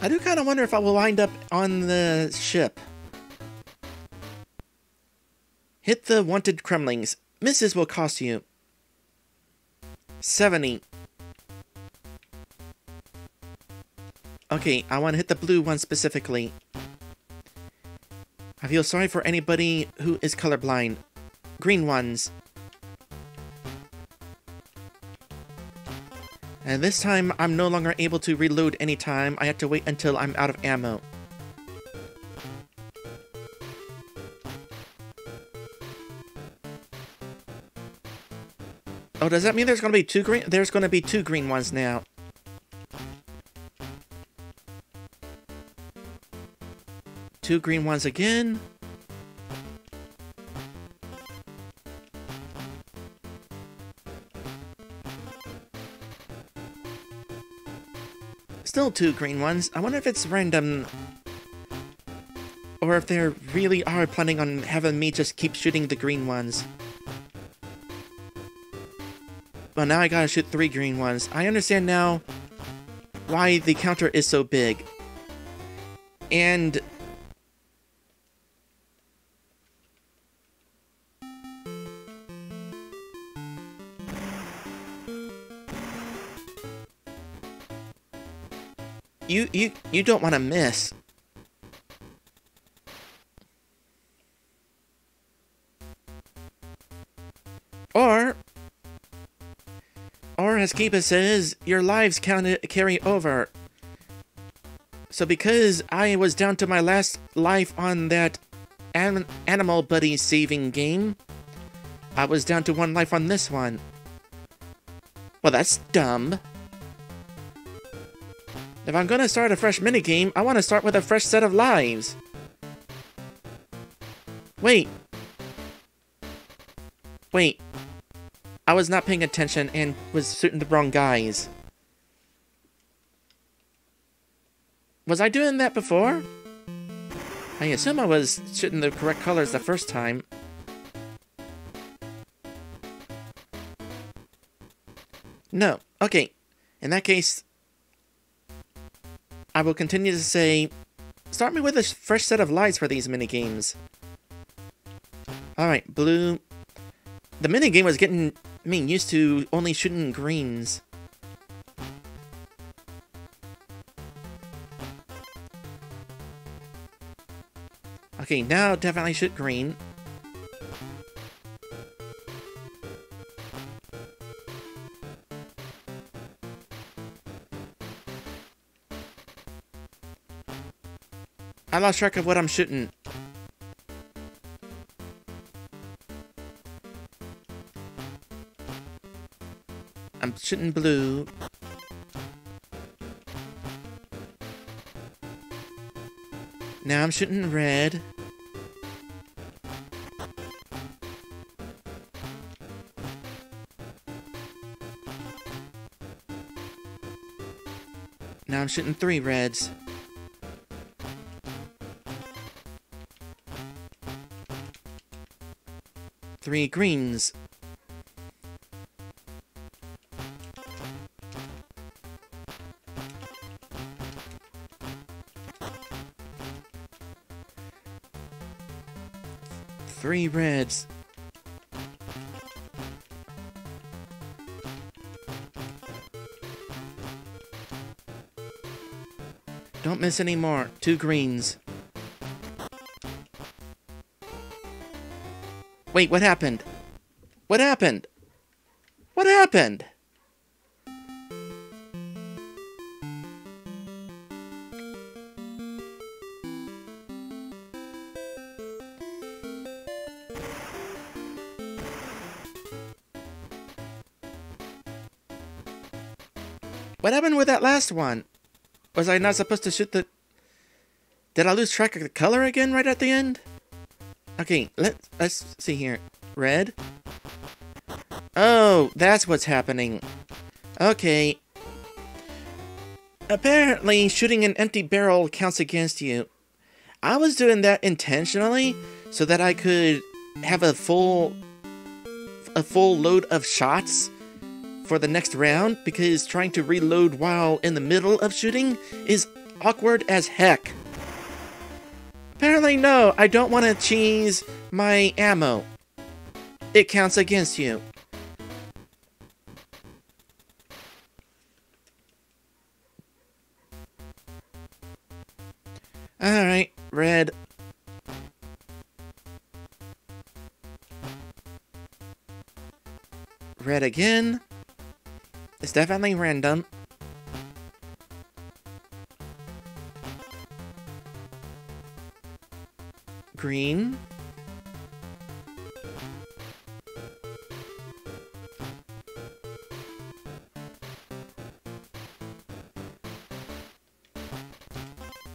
I do kind of wonder if I will wind up on the ship. Hit the wanted crumblings. Misses will cost you 70. Okay, I want to hit the blue one specifically. I feel sorry for anybody who is colorblind. Green ones. And this time, I'm no longer able to reload anytime. I have to wait until I'm out of ammo. Oh, does that mean there's gonna be 2 green? There's gonna be 2 green ones now. Two green ones again. Still 2 green ones. I wonder if it's random. Or if they really are planning on having me just keep shooting the green ones. Well, now I gotta shoot 3 green ones. I understand now why the counter is so big. And... You don't want to miss. Or as Kiba says, your lives carry over. So because I was down to my last life on that Animal Buddy saving game, I was down to 1 life on this one. Well, that's dumb. If I'm gonna start a fresh minigame, I want to start with a fresh set of lives. Wait. Wait. I was not paying attention and was shooting the wrong guys. Was I doing that before? I assume I was shooting the correct colors the first time. No. Okay. In that case, I will continue to say, start me with a fresh set of lights for these minigames. Alright, blue. The minigame was getting me used to only shooting greens. Okay, now definitely shoot green. I lost track of what I'm shooting. I'm shooting blue. Now I'm shooting red. Now I'm shooting 3 reds. Three greens. Three reds. Don't miss any more. 2 greens. Wait, what happened? What happened? What happened? What happened with that last one? Was I not supposed to shoot the... Did I lose track of the color again right at the end? Okay, let's see here. Red? Oh, that's what's happening. Okay. Apparently, shooting an empty barrel counts against you. I was doing that intentionally so that I could have a full load of shots for the next round, because trying to reload while in the middle of shooting is awkward as heck. Apparently, no, I don't want to cheese my ammo. It counts against you. Alright, red. Red again. It's definitely random. Green.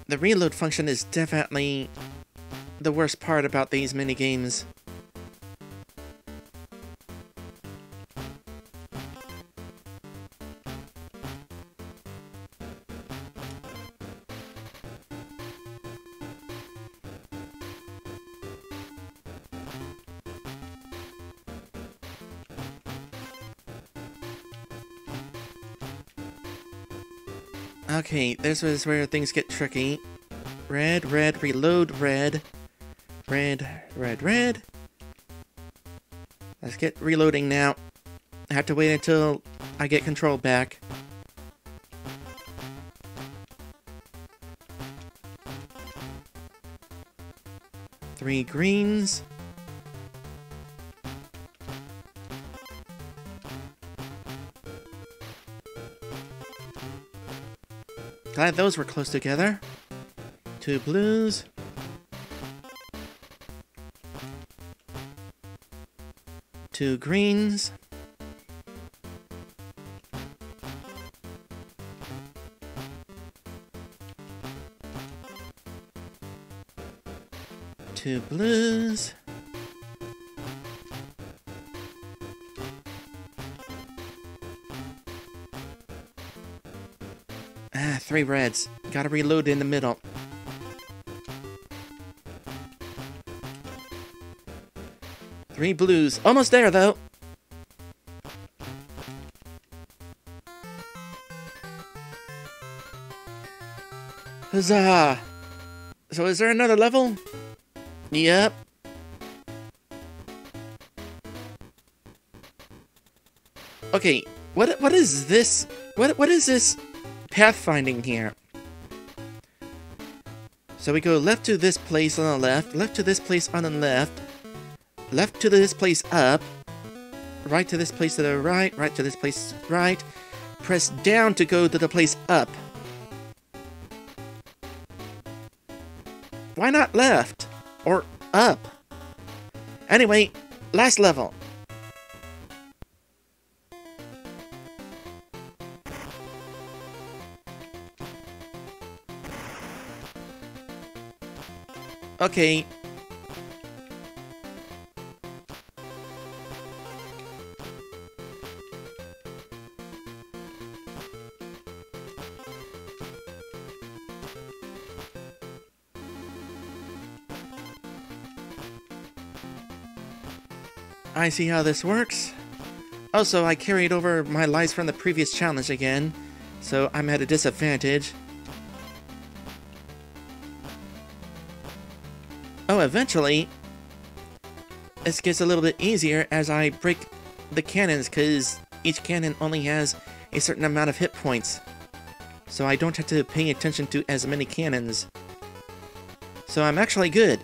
The reload function is definitely the worst part about these minigames. Okay, this is where things get tricky. Red, red, reload, red. Red, red, red. Let's get reloading now. I have to wait until I get control back. Three greens. Glad those were close together. 2 blues. Two greens. 2 blues. Ah, 3 reds. Gotta reload in the middle. Three blues. Almost there, though. Huzzah! So is there another level? Yep. Okay, what is this? What is this pathfinding here? So we go left to this place on the left to this place on the left to this place up, right to this place to the right to this place right. Press down to go to the place up. Why not left? Or up? Anyway, last level. Okay. I see how this works. Also, I carried over my lives from the previous challenge again, so I'm at a disadvantage. Oh, eventually, this gets a little bit easier as I break the cannons, because each cannon only has a certain amount of hit points. So I don't have to pay attention to as many cannons. So I'm actually good.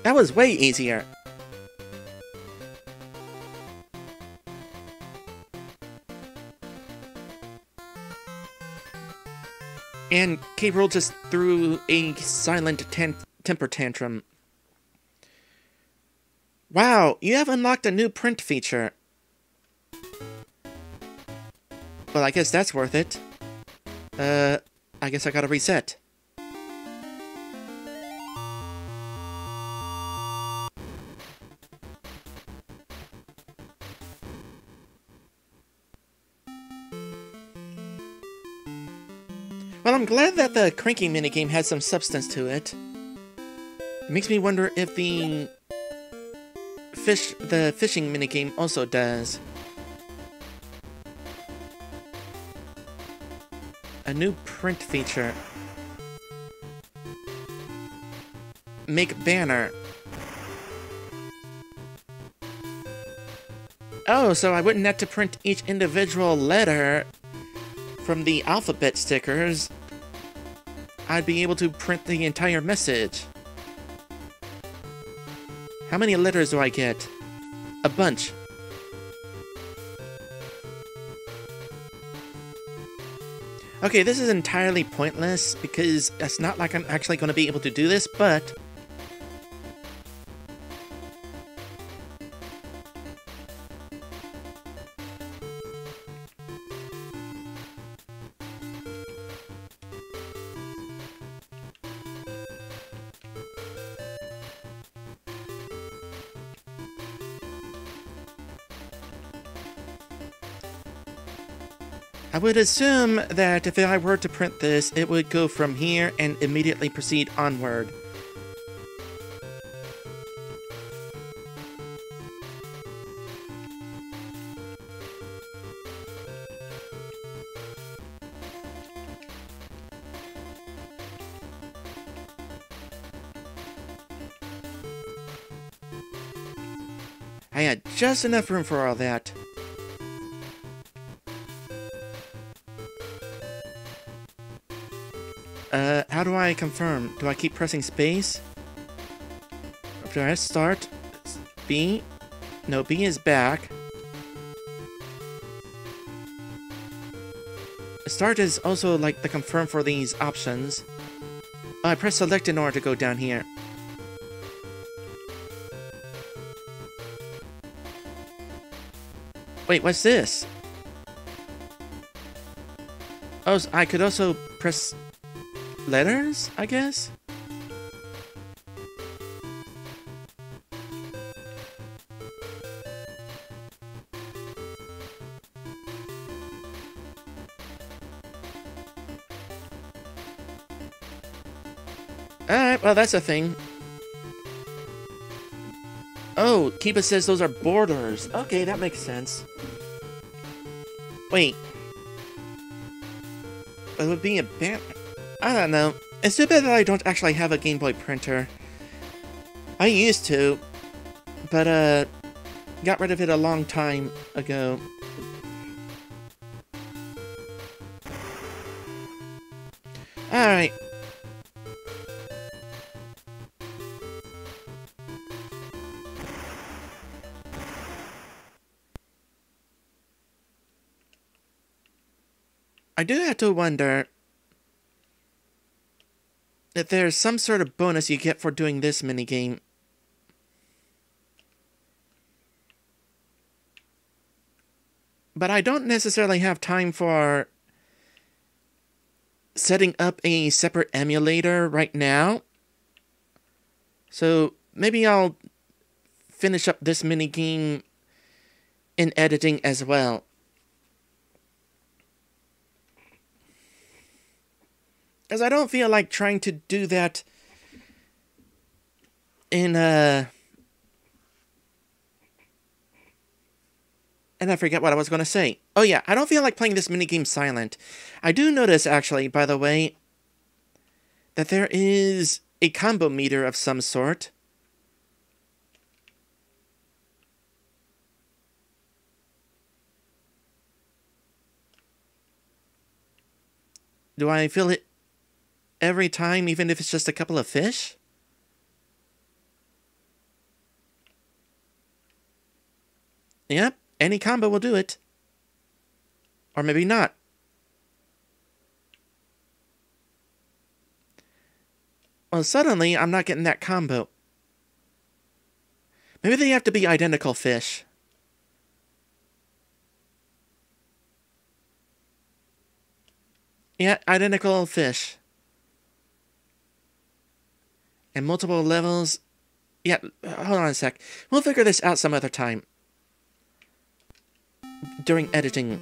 That was way easier. And Rool just threw a silent temper tantrum. Wow, you have unlocked a new print feature. Well, I guess that's worth it. I guess I gotta reset. Well, I'm glad that the cranking minigame has some substance to it. It makes me wonder if the fishing minigame also does. A new print feature. Make banner. Oh, so I wouldn't have to print each individual letter from the alphabet stickers. I'd be able to print the entire message. How many letters do I get? A bunch. Okay, this is entirely pointless because it's not like I'm actually going to be able to do this, but I would assume that if I were to print this, it would go from here and immediately proceed onward. I had just enough room for all that. How do I confirm? Do I keep pressing space? Do I start? B? No, B is back. Start is also like the confirm for these options. Oh, I press select in order to go down here. Wait, what's this? Oh, I could also press letters, I guess? Alright, well, that's a thing. Oh, Kiba says those are borders. Okay, that makes sense. Wait. It would be a band. I don't know. It's too bad that I don't actually have a Game Boy printer. I used to, but, got rid of it a long time ago. Alright. I do have to wonder if there's some sort of bonus you get for doing this minigame. But I don't necessarily have time for setting up a separate emulator right now. So maybe I'll finish up this minigame in editing as well. Because I don't feel like trying to do that in, and I forget what I was going to say. Oh yeah, I don't feel like playing this minigame silent. I do notice, actually, by the way, that there is a combo meter of some sort. Do I feel it every time, even if it's just a couple of fish? Yep, any combo will do it. Or maybe not. Well, suddenly, I'm not getting that combo. Maybe they have to be identical fish. Yeah, identical fish. And multiple levels. Yeah, hold on a sec. We'll figure this out some other time. During editing.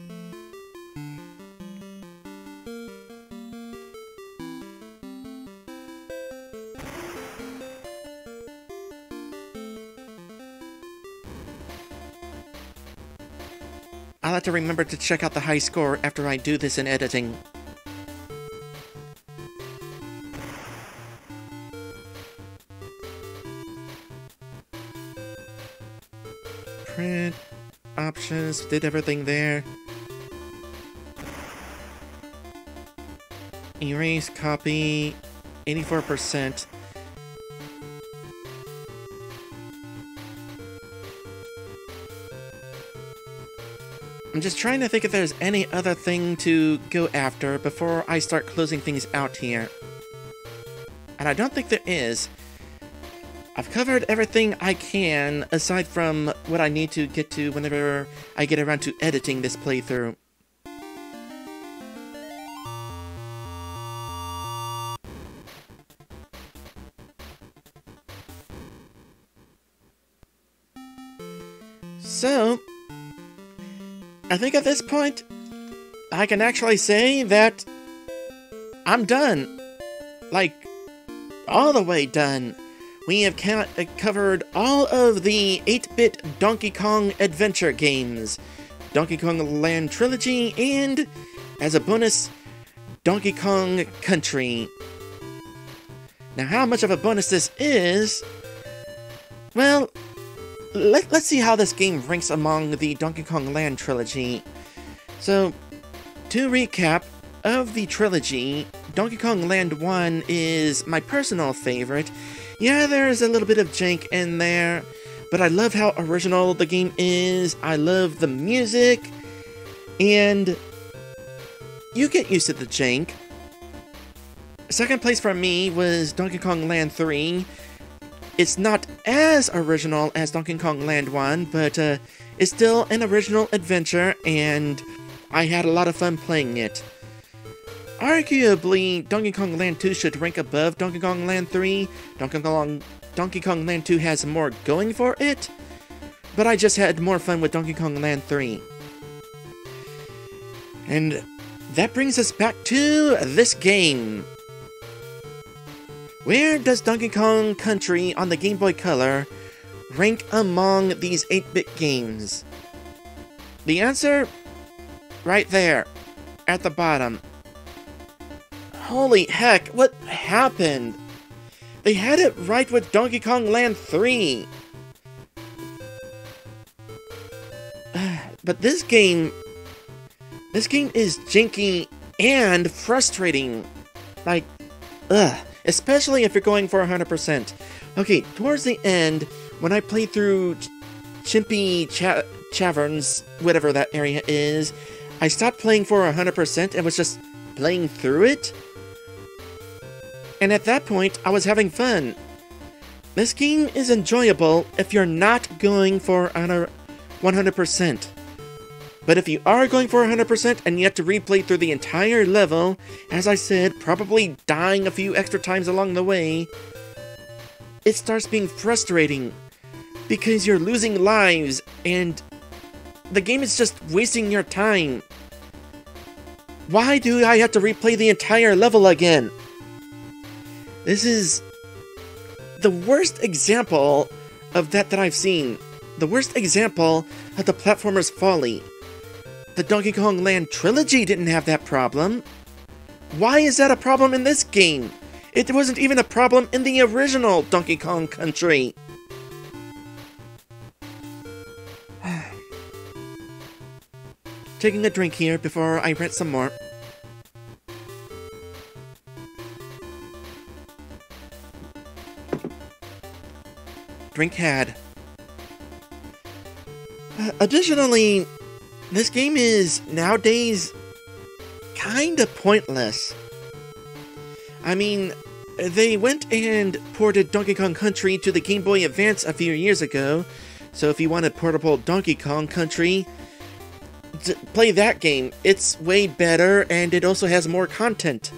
I'll have to remember to check out the high score after I do this in editing. Print, options, did everything there. Erase, copy, 84%. I'm just trying to think if there's any other thing to go after before I start closing things out here. And I don't think there is. I've covered everything I can, aside from what I need to get to whenever I get around to editing this playthrough. So, I think at this point, I can actually say that I'm done. Like, all the way done. We have covered all of the 8-bit Donkey Kong adventure games. Donkey Kong Land Trilogy, and, as a bonus, Donkey Kong Country. Now, how much of a bonus this is? Well, let's see how this game ranks among the Donkey Kong Land Trilogy. So, to recap, of the trilogy, Donkey Kong Land 1 is my personal favorite. Yeah, there's a little bit of jank in there, but I love how original the game is. I love the music, and you get used to the jank. Second place for me was Donkey Kong Land 3. It's not as original as Donkey Kong Land 1, but it's still an original adventure, and I had a lot of fun playing it. Arguably, Donkey Kong Land 2 should rank above Donkey Kong Land 3. Donkey Kong Land 2 has more going for it, but I just had more fun with Donkey Kong Land 3. And that brings us back to this game. Where does Donkey Kong Country on the Game Boy Color rank among these 8-bit games? The answer? Right there, at the bottom. Holy heck, what happened? They had it right with Donkey Kong Land 3. But this game is janky and frustrating. Like, especially if you're going for 100%. Okay, towards the end, when I played through Chimpy Caverns, whatever that area is, I stopped playing for 100% and was just playing through it. And at that point, I was having fun. This game is enjoyable if you're not going for 100%. But if you are going for 100% and you have to replay through the entire level, as I said, probably dying a few extra times along the way, it starts being frustrating because you're losing lives and the game is just wasting your time. Why do I have to replay the entire level again? This is the worst example of that I've seen. The worst example of the platformer's folly. The Donkey Kong Land trilogy didn't have that problem. Why is that a problem in this game? It wasn't even a problem in the original Donkey Kong Country. Taking a drink here before I rant some more. Drink had. Additionally, this game is, nowadays, kinda pointless. I mean, they went and ported Donkey Kong Country to the Game Boy Advance a few years ago, so if you wanted portable Donkey Kong Country, play that game. It's way better, and it also has more content.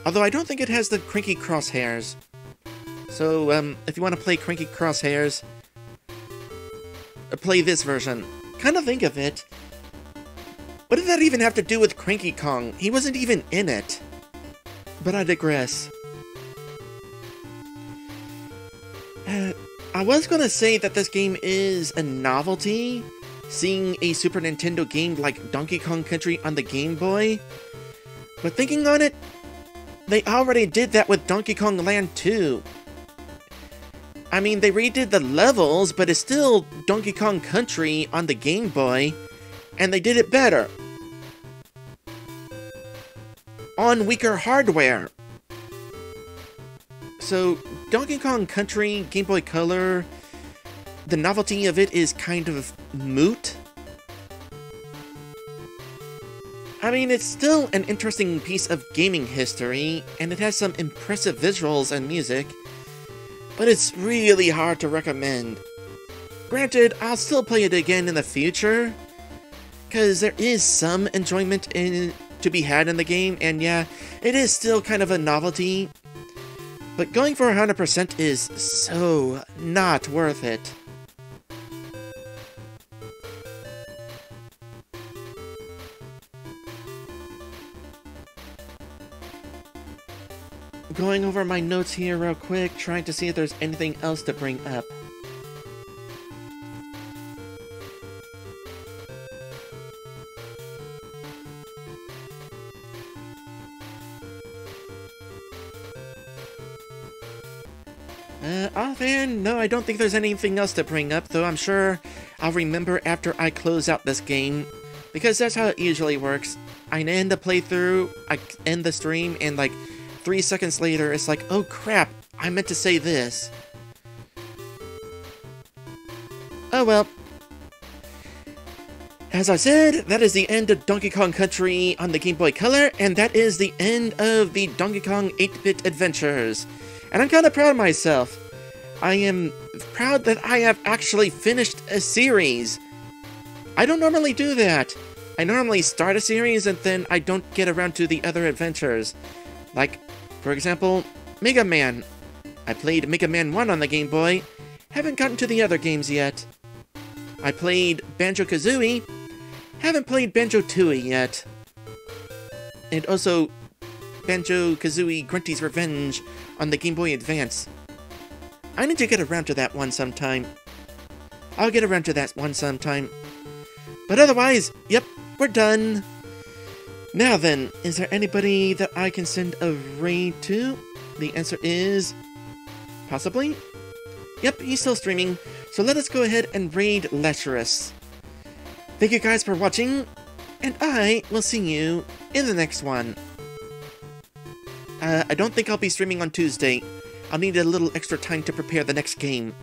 Although I don't think it has the cranky crosshairs. So, if you want to play cranky crosshairs, play this version. Kind of think of it. What did that even have to do with Cranky Kong? He wasn't even in it. But I digress. I was gonna say that this game is a novelty, seeing a Super Nintendo game like Donkey Kong Country on the Game Boy. But thinking on it, they already did that with Donkey Kong Land 2. I mean, they redid the levels, but it's still Donkey Kong Country on the Game Boy, and they did it better. On weaker hardware. So, Donkey Kong Country, Game Boy Color, the novelty of it is kind of moot. I mean, it's still an interesting piece of gaming history, and it has some impressive visuals and music, but it's really hard to recommend. Granted, I'll still play it again in the future, because there is some enjoyment to be had in the game, and yeah, it is still kind of a novelty, but going for 100% is so not worth it. Going over my notes here real quick, trying to see if there's anything else to bring up. Offhand, no, I don't think there's anything else to bring up, though I'm sure I'll remember after I close out this game, because that's how it usually works. I end the playthrough, I end the stream, and like 3 seconds later, it's like, oh crap, I meant to say this. Oh well. As I said, that is the end of Donkey Kong Country on the Game Boy Color, and that is the end of the Donkey Kong 8-bit adventures. And I'm kind of proud of myself. I am proud that I have actually finished a series. I don't normally do that. I normally start a series and then I don't get around to the other adventures. Like, for example, Mega Man. I played Mega Man 1 on the Game Boy. Haven't gotten to the other games yet. I played Banjo-Kazooie. Haven't played Banjo-Tooie yet. And also Banjo-Kazooie Grunty's Revenge on the Game Boy Advance. I need to get around to that one sometime. I'll get around to that one sometime. But otherwise, yep, we're done. Now then, is there anybody that I can send a raid to? The answer is... possibly? Yep, he's still streaming, so let us go ahead and raid Lecherous. Thank you guys for watching, and I will see you in the next one. I don't think I'll be streaming on Tuesday. I'll need a little extra time to prepare the next game.